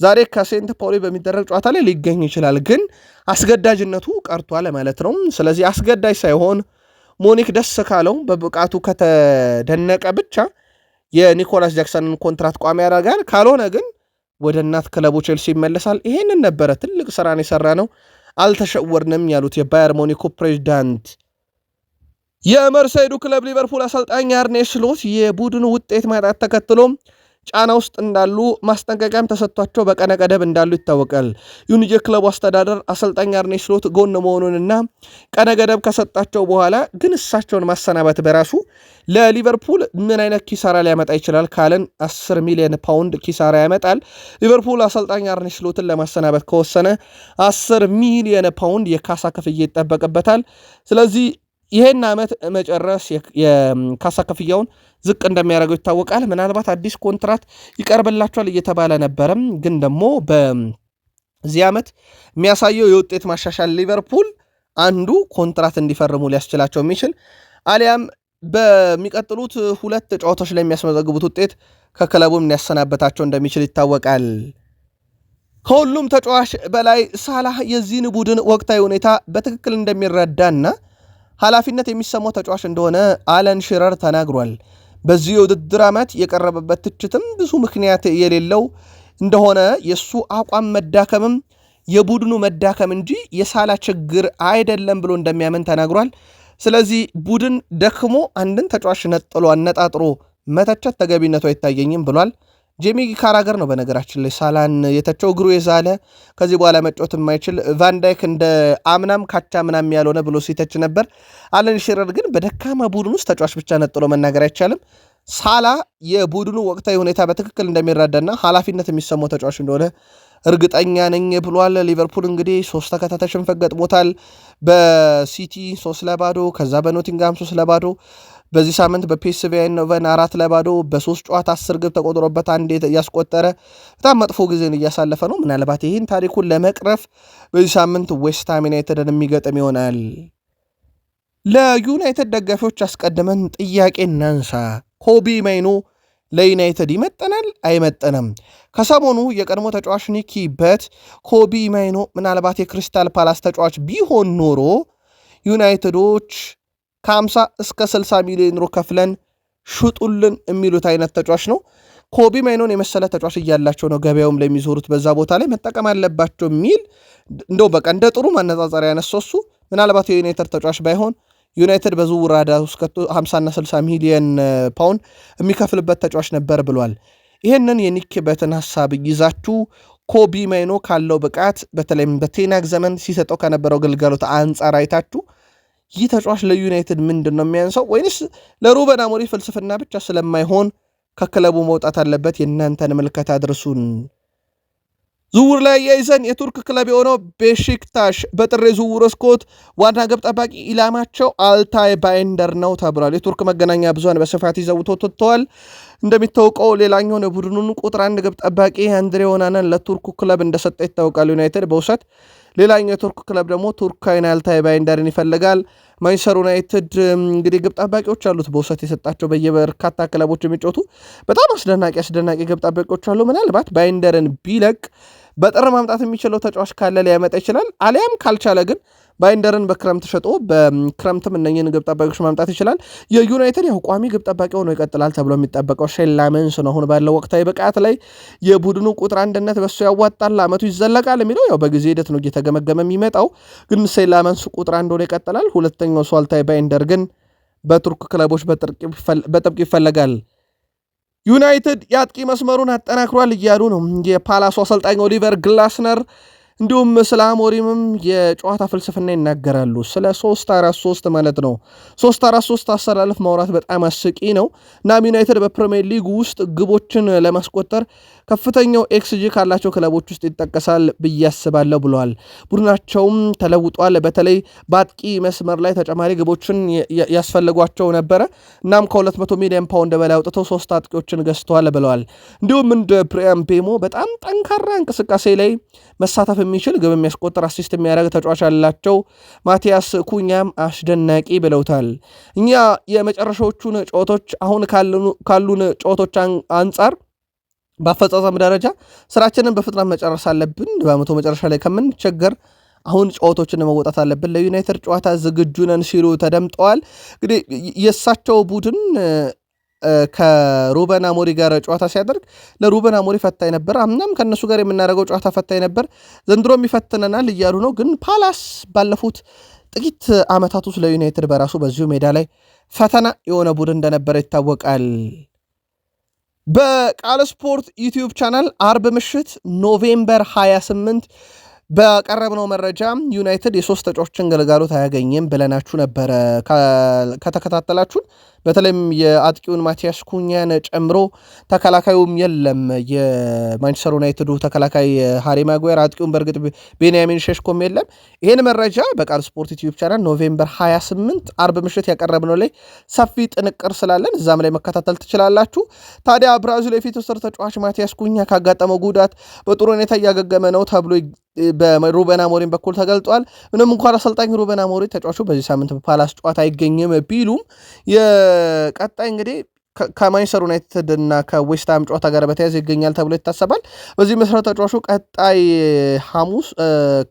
ዛሬ ከሴንት ፓውሊ በሚደረግ ጨዋታ ላይ ሊገኝ ይችላል፣ ግን አስገዳጅነቱ ቀርቷል ማለት ነው። ስለዚህ አስገዳጅ ሳይሆን ሙኒክ ደስ ካለው በብቃቱ ከተደነቀ ብቻ የኒኮላስ ጃክሰንን ኮንትራት ቋሚ ያደርጋል። ካልሆነ ግን ወደ እናት ክለቡ ቼልሲ ይመለሳል። ይሄንን ነበረ ትልቅ ስራን የሰራ ነው፣ አልተሸወርንም ያሉት የባየር ሙኒኩ ፕሬዚዳንት። የመርሳይዱ ክለብ ሊቨርፑል አሰልጣኝ አርኔ ስሎት የቡድኑ ውጤት ማጣት ተከትሎ ጫና ውስጥ እንዳሉ ማስጠንቀቂያም ተሰጥቷቸው በቀነ ገደብ እንዳሉ ይታወቃል። ይሁን እንጂ የክለቡ አስተዳደር አሰልጣኝ አርኔ ስሎት ጎን መሆኑንና ቀነ ገደብ ከሰጣቸው በኋላ ግን እሳቸውን ማሰናበት በራሱ ለሊቨርፑል ምን አይነት ኪሳራ ሊያመጣ ይችላል ካለን 10 ሚሊዮን ፓውንድ ኪሳራ ያመጣል። ሊቨርፑል አሰልጣኝ አርኔ ስሎትን ለማሰናበት ከወሰነ 10 ሚሊዮን ፓውንድ የካሳ ክፍያ ይጠበቅበታል። ስለዚህ ይሄን ዓመት መጨረስ የካሳ ክፍያውን ዝቅ እንደሚያደርገው ይታወቃል። ምናልባት አዲስ ኮንትራት ይቀርብላቸዋል እየተባለ ነበረም፣ ግን ደግሞ በዚህ ዓመት የሚያሳየው የውጤት ማሻሻል ሊቨርፑል አንዱ ኮንትራት እንዲፈርሙ ሊያስችላቸው የሚችል አሊያም በሚቀጥሉት 2 ጨዋታዎች ላይ የሚያስመዘግቡት ውጤት ከክለቡም ሊያሰናበታቸው እንደሚችል ይታወቃል። ከሁሉም ተጫዋች በላይ ሳላህ የዚህን ቡድን ወቅታዊ ሁኔታ በትክክል እንደሚረዳና ኃላፊነት የሚሰማው ተጫዋች እንደሆነ አለን ሽረር ተናግሯል። በዚህ የውድድር ዓመት የቀረበበት ትችትም ብዙ ምክንያት የሌለው እንደሆነ የሱ አቋም መዳከምም የቡድኑ መዳከም እንጂ የሳላ ችግር አይደለም ብሎ እንደሚያምን ተናግሯል። ስለዚህ ቡድን ደክሞ አንድን ተጫዋች ነጥሎ አነጣጥሮ መተቸት ተገቢነቱ አይታየኝም ብሏል። ጄሚ ካራገር ነው በነገራችን ላይ ሳላን የተቸው እግሩ የዛለ ከዚህ በኋላ መጫወት የማይችል ቫንዳይክ እንደ አምናም ካቻ ምናም ያልሆነ ብሎ ሲተች ነበር። አለን ሽረር ግን በደካማ ቡድን ውስጥ ተጫዋች ብቻ ነጥሎ መናገር አይቻልም። ሳላ የቡድኑ ወቅታዊ ሁኔታ በትክክል እንደሚረዳና ኃላፊነት የሚሰማው ተጫዋች እንደሆነ እርግጠኛ ነኝ ብሏል። ሊቨርፑል እንግዲህ 3 ተከታታይ ሽንፈት ገጥሞታል። በሲቲ 3-0፣ ከዛ በኖቲንግሃም 3-0፣ በዚህ ሳምንት በፒኤስቪ አይንሆቨን 4-0 በ3 ጨዋታ 10 ግብ ተቆጥሮበት አንድ ያስቆጠረ በጣም መጥፎ ጊዜን እያሳለፈ ነው። ምናልባት ይህን ታሪኩን ለመቅረፍ በዚህ ሳምንት ዌስትሃም ዩናይትድን የሚገጥም ይሆናል። ለዩናይትድ ደጋፊዎች አስቀድመን ጥያቄ እናንሳ። ኮቢ ማይኖ ለዩናይትድ ይመጠናል አይመጠንም? ከሰሞኑ የቀድሞ ተጫዋች ኒኪ በት ኮቢ ማይኖ ምናልባት የክሪስታል ፓላስ ተጫዋች ቢሆን ኖሮ ዩናይትዶች ከ50 እስከ 60 ሚሊዮን ዩሮ ከፍለን ሽጡልን የሚሉት አይነት ተጫዋች ነው። ኮቢ ማይኖን የመሰለ ተጫዋች እያላቸው ነው ገበያውም ለሚዞሩት በዛ ቦታ ላይ መጠቀም አለባቸው የሚል እንደው በቃ እንደ ጥሩ ማነጻጸሪያ ያነሳው እሱ ምናልባት የዩናይትድ ተጫዋች ባይሆን ዩናይትድ በዝውውር ዕዳ ውስጥ 50 እና 60 ሚሊዮን ፓውንድ የሚከፍልበት ተጫዋች ነበር ብሏል። ይህንን የኒክ በትን ሐሳብ ይዛችሁ ኮቢ ማይኖ ካለው ብቃት በተለይም በቴናግ ዘመን ሲሰጠው ከነበረው ግልጋሎት አንጻር አይታችሁ ይህ ተጫዋች ለዩናይትድ ምንድን ነው የሚያንሰው? ወይንስ ለሩበን አሞሪም ፍልስፍና ብቻ ስለማይሆን ከክለቡ መውጣት አለበት? የእናንተን ምልከታ አድርሱን። ዝውውር ላይ ያይዘን የቱርክ ክለብ የሆነው ቤሺክታሽ በጥር ዝውውር መስኮት ዋና ግብ ጠባቂ ኢላማቸው አልታይ ባይንደር ነው ተብሏል። የቱርክ መገናኛ ብዙሃን በስፋት ይዘውት ወጥተዋል። እንደሚታወቀው ሌላኛውን የቡድኑን ቁጥር 1 ግብ ጠባቂ አንድሬ ኦናናን ለቱርኩ ክለብ እንደሰጠ ይታወቃል ዩናይትድ በውሰት። ሌላኛው የቱርክ ክለብ ደግሞ ቱርካዊን አልታይ ባይንደርን ይፈልጋል። ማንቸስተር ዩናይትድ እንግዲህ ግብ ጠባቂዎች አሉት በውሰት የሰጣቸው በየበርካታ ክለቦች የሚጮቱ በጣም አስደናቂ ግብ ጠባቂዎች አሉ። ምናልባት ባይንደርን ቢለቅ በጥር ማምጣት የሚችለው ተጫዋች ካለ ሊያመጣ ይችላል። አሊያም ካልቻለ ግን ባይንደርን በክረምት ሸጦ በክረምትም እነኝን ግብ ጠባቂዎች ማምጣት ይችላል። የዩናይትድ ያው ቋሚ ግብ ጠባቂ ሆኖ ይቀጥላል ተብሎ የሚጠበቀው ሼን ላመንስ ነው። አሁን ባለው ወቅታዊ ብቃት ላይ የቡድኑ ቁጥር አንድነት በሱ ያዋጣል፣ አመቱ ይዘለቃል የሚለው ያው በጊዜ ሂደት ነው እየተገመገመ የሚመጣው። ግን ሼን ላመንስ ቁጥር 1 ሆኖ ይቀጥላል። ሁለተኛው አልታይ ባይንደር ግን በቱርክ ክለቦች በጥብቅ ይፈለጋል። ዩናይትድ የአጥቂ መስመሩን አጠናክሯል እያሉ ነው የፓላሱ አሰልጣኝ ኦሊቨር ግላስነር። እንዲሁም ስለ አሞሪምም የጨዋታ ፍልስፍና ይናገራሉ። ስለ 3-4-3 ማለት ነው። 3-4-3 አሰላለፍ ማውራት በጣም አስቂ ነው። እናም ዩናይትድ በፕሪሚየር ሊግ ውስጥ ግቦችን ለማስቆጠር ከፍተኛው ኤክስጂ ካላቸው ክለቦች ውስጥ ይጠቀሳል ብዬ አስባለሁ ብለዋል። ቡድናቸውም ተለውጧል። በተለይ በአጥቂ መስመር ላይ ተጨማሪ ግቦችን ያስፈልጓቸው ነበረ። እናም ከ200 ሚሊዮን ፓውንድ በላይ አውጥተው 3 አጥቂዎችን ገዝተዋል ብለዋል። እንዲሁም እንደ ብሪያን ቤሞ በጣም ጠንካራ እንቅስቃሴ ላይ መሳተፍ የሚችል ግብ የሚያስቆጥር አሲስት የሚያደርግ ተጫዋች ያላቸው ማቲያስ ኩኛም አስደናቂ ብለውታል። እኛ የመጨረሻዎቹን ጨዋታዎች አሁን ካሉን ጨዋታዎች አንጻር በአፈጻጸም ደረጃ ስራችንን በፍጥነት መጨረስ አለብን። በአመቱ መጨረሻ ላይ ከምንቸገር አሁን ጨዋታዎችን መወጣት አለብን። ለዩናይትድ ጨዋታ ዝግጁ ነን ሲሉ ተደምጠዋል። እንግዲህ የእሳቸው ቡድን ከሩበን አሞሪም ጋር ጨዋታ ሲያደርግ ለሩበን አሞሪም ፈታኝ ነበር። አምናም ከእነሱ ጋር የምናደርገው ጨዋታ ፈታኝ ነበር፣ ዘንድሮም ይፈትነናል እያሉ ነው። ግን ፓላስ ባለፉት ጥቂት ዓመታት ውስጥ ለዩናይትድ በራሱ በዚሁ ሜዳ ላይ ፈተና የሆነ ቡድን እንደነበረ ይታወቃል። በቃል ስፖርት ዩቲዩብ ቻናል አርብ ምሽት ኖቬምበር 28 በቀረብነው መረጃ ዩናይትድ የ3 ተጫዋቾችን ግልጋሎት አያገኝም ብለናችሁ ነበረ። ከተከታተላችሁን በተለይም የአጥቂውን ማቲያስ ኩኛን ጨምሮ ተከላካዩም የለም። የማንቸስተር ዩናይትዱ ተከላካይ ሃሪ ማጓየር፣ አጥቂውን በእርግጥ ቤንያሚን ሼሽኮም የለም። ይህን መረጃ በቃል ስፖርት ዩቲዩብ ቻናል ኖቬምበር 28 አርብ ምሽት ያቀረብነው ላይ ሰፊ ጥንቅር ስላለን እዛም ላይ መከታተል ትችላላችሁ። ታዲያ ብራዚል የፊት ወሰር ተጫዋች ማቲያስ ኩኛ ካጋጠመው ጉዳት በጥሩ ሁኔታ እያገገመ ነው ተብሎ በሩበን አሞሪም በኩል ተገልጧል። ምንም እንኳን አሰልጣኝ ሩበን አሞሪም ተጫዋቹ በዚህ ሳምንት በፓላስ ጨዋታ አይገኝም ቢሉም የቀጣይ እንግዲህ ከማንቸስተር ዩናይትድ እና ከዌስትሃም ጨዋታ ጋር በተያያዘ ይገኛል ተብሎ ይታሰባል። በዚህ መሰረት ተጫዋቹ ቀጣይ ሐሙስ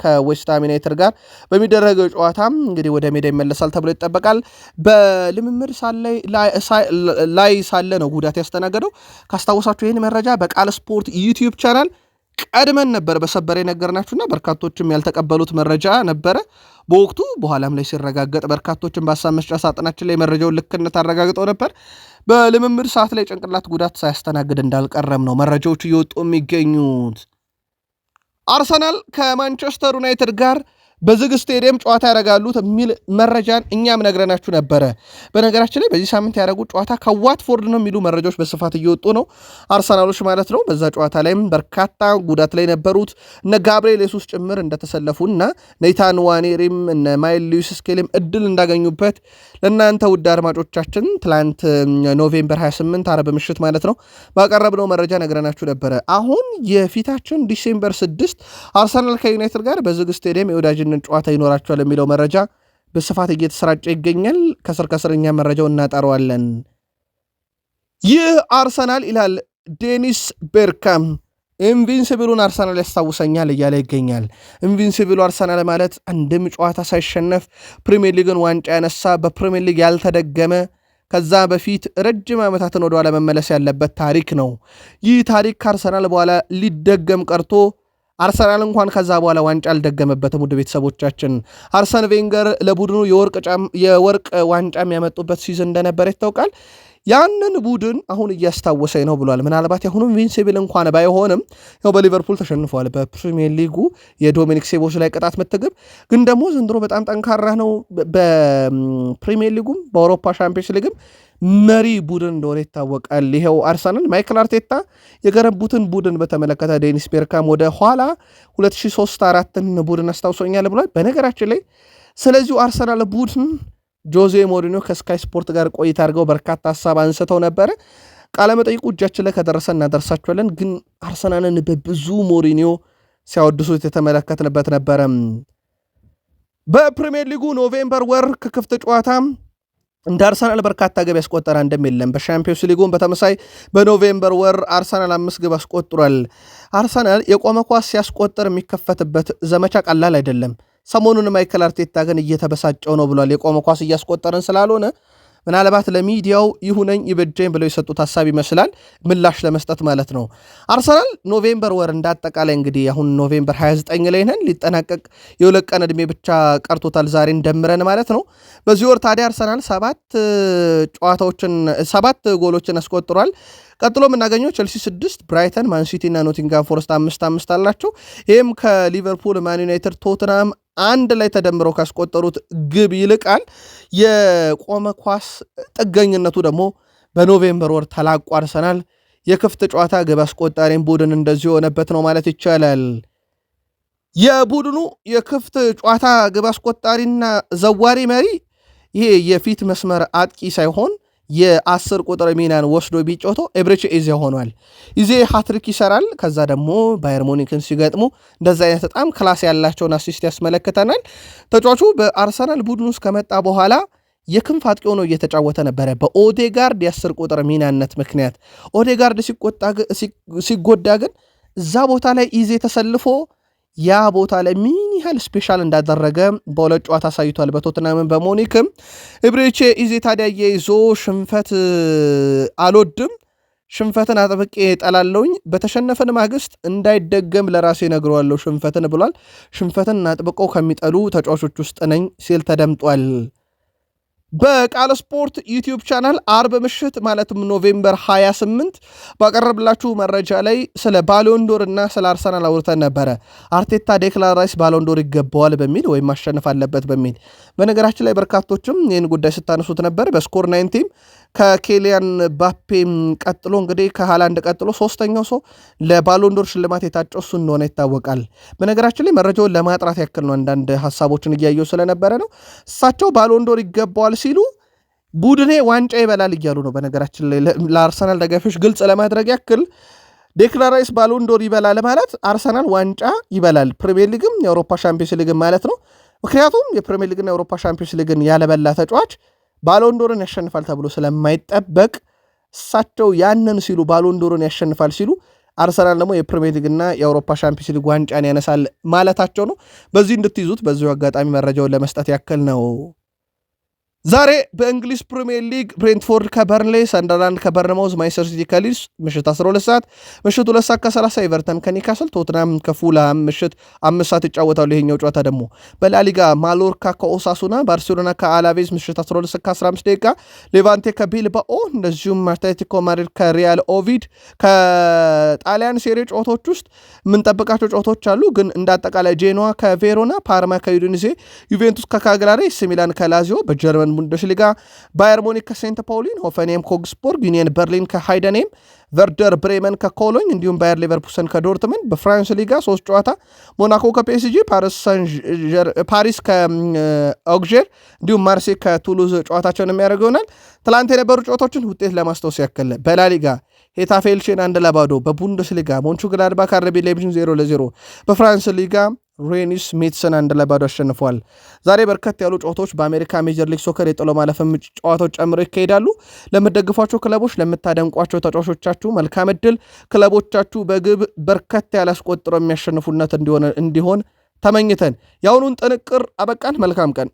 ከዌስትሃም ዩናይትድ ጋር በሚደረገው ጨዋታም እንግዲህ ወደ ሜዳ ይመለሳል ተብሎ ይጠበቃል። በልምምድ ላይ ሳለ ነው ጉዳት ያስተናገደው። ካስታወሳችሁ ይህን መረጃ በቃል ስፖርት ዩቲዩብ ቻናል ቀድመን ነበር በሰበር የነገርናችሁና በርካቶችም ያልተቀበሉት መረጃ ነበረ በወቅቱ። በኋላም ላይ ሲረጋገጥ በርካቶችም በሀሳብ መስጫ ሳጥናችን ላይ መረጃውን ልክነት አረጋግጠው ነበር። በልምምድ ሰዓት ላይ ጭንቅላት ጉዳት ሳያስተናግድ እንዳልቀረም ነው መረጃዎቹ እየወጡ የሚገኙት። አርሰናል ከማንቸስተር ዩናይትድ ጋር በዝግ ስቴዲየም ጨዋታ ያደርጋሉ የሚል መረጃን እኛም ነግረናችሁ ነበረ። በነገራችን ላይ በዚህ ሳምንት ያደረጉት ጨዋታ ከዋትፎርድ ነው የሚሉ መረጃዎች በስፋት እየወጡ ነው፣ አርሰናሎች ማለት ነው። በዛ ጨዋታ ላይም በርካታ ጉዳት ላይ ነበሩት እነ ጋብርኤል የሱስ ጭምር እንደተሰለፉ እና ኔታን ዋኔሪም እነ ማይል ሉዊስ ስኬሊም እድል እንዳገኙበት ለእናንተ ውድ አድማጮቻችን ትላንት ኖቬምበር 28 አረብ ምሽት ማለት ነው ባቀረብነው መረጃ ነግረናችሁ ነበረ። አሁን የፊታችን ዲሴምበር 6 አርሰናል ከዩናይትድ ጋር በዝግ ስቴዲየም የወዳጅ ጨዋታ ይኖራቸዋል የሚለው መረጃ በስፋት እየተሰራጨ ይገኛል። ከስር እኛ መረጃው እናጠረዋለን። ይህ አርሰናል ይላል ዴኒስ ቤርካም ኢንቪንሲብሉን አርሰናል ያስታውሰኛል እያለ ይገኛል። ኢንቪንሲብሉ አርሰናል ማለት አንድም ጨዋታ ሳይሸነፍ ፕሪሚየር ሊግን ዋንጫ ያነሳ፣ በፕሪሚየር ሊግ ያልተደገመ፣ ከዛ በፊት ረጅም ዓመታትን ወደኋላ መመለስ ያለበት ታሪክ ነው። ይህ ታሪክ ከአርሰናል በኋላ ሊደገም ቀርቶ አርሰናል እንኳን ከዛ በኋላ ዋንጫ አልደገመበትም። ውድ ቤተሰቦቻችን አርሰን ቬንገር ለቡድኑ የወርቅ ዋንጫ የሚያመጡበት ሲዝን እንደነበረ ይታወቃል። ያንን ቡድን አሁን እያስታወሰኝ ነው ብሏል። ምናልባት የአሁኑም ኢንቪንሲብል እንኳን ባይሆንም ያው በሊቨርፑል ተሸንፏል በፕሪሚየር ሊጉ የዶሚኒክ ሴቦስ ላይ ቅጣት ምትግብ፣ ግን ደግሞ ዘንድሮ በጣም ጠንካራ ነው። በፕሪሚየር ሊጉም በአውሮፓ ሻምፒዮንስ ሊግም መሪ ቡድን እንደሆነ ይታወቃል። ይሄው አርሰናል ማይክል አርቴታ የገነቡትን ቡድን በተመለከተ ዴኒስ ቤርካም ወደ ኋላ 2003-4ን ቡድን አስታውሶኛል ብሏል። በነገራችን ላይ ስለዚሁ አርሰናል ቡድን ጆዜ ሞሪኒዮ ከስካይ ስፖርት ጋር ቆይታ አድርገው በርካታ ሀሳብ አንስተው ነበረ። ቃለመጠይቁ እጃችን ላይ ከደረሰ እናደርሳችኋለን። ግን አርሰናልን በብዙ ሞሪኒዮ ሲያወድሱት የተመለከትንበት ነበረ። በፕሪሚየር ሊጉ ኖቬምበር ወር ከክፍት ጨዋታ እንደ አርሰናል በርካታ ግብ ያስቆጠረ እንደሚለም በሻምፒዮንስ ሊጉን በተመሳይ በኖቬምበር ወር አርሰናል 5 ግብ አስቆጥሯል። አርሰናል የቆመ ኳስ ሲያስቆጥር የሚከፈትበት ዘመቻ ቀላል አይደለም። ሰሞኑን ማይክል አርቴታ ግን እየተበሳጨው ነው ብሏል። የቆመ ኳስ እያስቆጠርን ስላልሆነ ምናልባት ለሚዲያው ይሁነኝ ይበጀኝ ብለው የሰጡት ሀሳብ ይመስላል ምላሽ ለመስጠት ማለት ነው። አርሰናል ኖቬምበር ወር እንዳጠቃላይ እንግዲህ አሁን ኖቬምበር 29 ላይ ነን፣ ሊጠናቀቅ የሁለት ቀን ዕድሜ ብቻ ቀርቶታል ዛሬ እንደምረን ማለት ነው። በዚህ ወር ታዲያ አርሰናል 7 ጎሎችን አስቆጥሯል። ቀጥሎ የምናገኘው ቸልሲ 6፣ ብራይተን፣ ማንሲቲ እና ኖቲንጋም ፎረስት 5 አላቸው። ይህም ከሊቨርፑል፣ ማን ዩናይትድ፣ ቶትናም አንድ ላይ ተደምረው ካስቆጠሩት ግብ ይልቃል። የቆመ ኳስ ጥገኝነቱ ደግሞ በኖቬምበር ወር ተላቆ አርሰናል የክፍት ጨዋታ ግብ አስቆጣሪን ቡድን እንደዚህ የሆነበት ነው ማለት ይቻላል። የቡድኑ የክፍት ጨዋታ ግብ አስቆጣሪና ዘዋሪ መሪ ይሄ የፊት መስመር አጥቂ ሳይሆን የ10 ቁጥር ሚናን ወስዶ ቢጮቶ ኤብሬቺ ኤዜ ሆኗል። ኢዜ ሃትሪክ ይሰራል። ከዛ ደግሞ ባየር ሙኒክን ሲገጥሙ እንደዛ አይነት በጣም ክላስ ያላቸውን አሲስት ያስመለክተናል። ተጫዋቹ በአርሰናል ቡድን ውስጥ ከመጣ በኋላ የክንፍ አጥቂ ሆኖ እየተጫወተ ነበረ። በኦዴጋርድ የ10 ቁጥር ሚናነት ምክንያት ኦዴጋርድ ሲጎዳ ግን እዛ ቦታ ላይ ኢዜ ተሰልፎ ያ ቦታ ላይ ምን ያህል ስፔሻል እንዳደረገ በሁለት ጨዋታ አሳይቷል። በቶትናምን በሙኒክም ኤብሬቺ ኤዜ ታዲያ ይዞ ሽንፈት አልወድም፣ ሽንፈትን አጥብቄ እጠላለሁኝ፣ በተሸነፈን ማግስት እንዳይደገም ለራሴ ነግረዋለሁ ሽንፈትን ብሏል። ሽንፈትን አጥብቀው ከሚጠሉ ተጫዋቾች ውስጥ ነኝ ሲል ተደምጧል። በቃል ስፖርት ዩቲዩብ ቻናል አርብ ምሽት ማለትም ኖቬምበር 28 ባቀረብላችሁ መረጃ ላይ ስለ ባሎንዶር እና ስለ አርሰናል አውርተን ነበረ። አርቴታ ዴክላን ራይስ ባሎንዶር ይገባዋል በሚል ወይም ማሸነፍ አለበት በሚል። በነገራችን ላይ በርካቶችም ይህን ጉዳይ ስታነሱት ነበር። በስኮር 90 ከኬሊያን ባፔም ቀጥሎ እንግዲህ ከሃላንድ ቀጥሎ ሶስተኛው ሰው ለባሎንዶር ሽልማት የታጨው እሱ እንደሆነ ይታወቃል። በነገራችን ላይ መረጃውን ለማጥራት ያክል ነው፣ አንዳንድ ሀሳቦችን እያየው ስለነበረ ነው። እሳቸው ባሎንዶር ይገባዋል ሲሉ ቡድኔ ዋንጫ ይበላል እያሉ ነው። በነገራችን ላይ ለአርሰናል ደጋፊዎች ግልጽ ለማድረግ ያክል ዴክላን ራይስ ባሎንዶር ይበላል ማለት አርሰናል ዋንጫ ይበላል፣ ፕሪሚየር ሊግም የአውሮፓ ሻምፒዮንስ ሊግም ማለት ነው። ምክንያቱም የፕሪሚየር ሊግና የአውሮፓ ሻምፒዮንስ ሊግን ያለበላ ተጫዋች ባሎንዶርን ያሸንፋል ተብሎ ስለማይጠበቅ እሳቸው ያንን ሲሉ ባሎንዶርን ያሸንፋል ሲሉ አርሰናል ደግሞ የፕሪሚየር ሊግና የአውሮፓ ሻምፒዮንስ ሊግ ዋንጫን ያነሳል ማለታቸው ነው። በዚህ እንድትይዙት በዚሁ አጋጣሚ መረጃውን ለመስጠት ያክል ነው። ዛሬ በእንግሊዝ ፕሪሚየር ሊግ ብሬንትፎርድ ከበርንሌ፣ ሰንደርላንድ ከበርንማውዝ፣ ማንቸስተር ሲቲ ከሊድስ ምሽት 12 ሰዓት፣ ምሽት 2 ሰዓት ከ30 ኤቨርተን ከኒካስል፣ ቶትናም ከፉልሃም ምሽት 5 ሰዓት ይጫወታሉ። ይሄኛው ጨዋታ ደግሞ በላሊጋ ማሎርካ ከኦሳሱና፣ ባርሴሎና ከአላቬዝ ምሽት 12 ሰዓት ከ15 ደቂቃ፣ ሌቫንቴ ከቢልባኦ እንደዚሁም አትሌቲኮ ማድሪድ ከሪያል ኦቪድ። ከጣሊያን ሴሪ ጨዋታዎች ውስጥ የምንጠብቃቸው ጨዋታዎች አሉ፣ ግን እንዳጠቃላይ ጄኖዋ ከቬሮና፣ ፓርማ ከዩዲኒዜ፣ ዩቬንቱስ ከካግላሪ፣ ኤሲ ሚላን ከላዚዮ፣ በጀርመን ቡንደስሊጋ ባየር ሙኒክ ከሴንት ፓውሊን፣ ሆፈንሄም ከኦግስቡርግ፣ ዩኒየን በርሊን ከሃይደንሄም፣ ቨርደር ብሬመን ከኮሎኝ እንዲሁም ባየር ሌቨርኩሰን ከዶርትመንድ። በፍራንስ ሊጋ 3 ጨዋታ ሞናኮ ከፒኤስጂ፣ ፓሪስ ከኦግዤር እንዲሁም ማርሴይ ከቱሉዝ ጨዋታቸውን የሚያደርገው ይሆናል። ትላንት የነበሩ ጨዋታዎችን ውጤት ለማስታወስ ያክል በላሊጋ ሄታፌ ኤልቼን 1-0፣ በቡንደስሊጋ ሞንቹግላድባክ አርቢ ላይፕዚግን 0-0፣ በፍራንስ ሊጋ ሬኒስ ሜትስን 1-0 አሸንፏል። ዛሬ በርከት ያሉ ጨዋታዎች በአሜሪካ ሜጀር ሊግ ሶከር የጥሎ ማለፍ ጨዋታዎች ጨምረው ይካሄዳሉ። ለምትደግፏቸው ክለቦች፣ ለምታደንቋቸው ተጫዋቾቻችሁ መልካም ዕድል። ክለቦቻችሁ በግብ በርከት ያላስቆጥረው የሚያሸንፉነት እንዲሆን ተመኝተን የአሁኑን ጥንቅር አበቃን። መልካም ቀን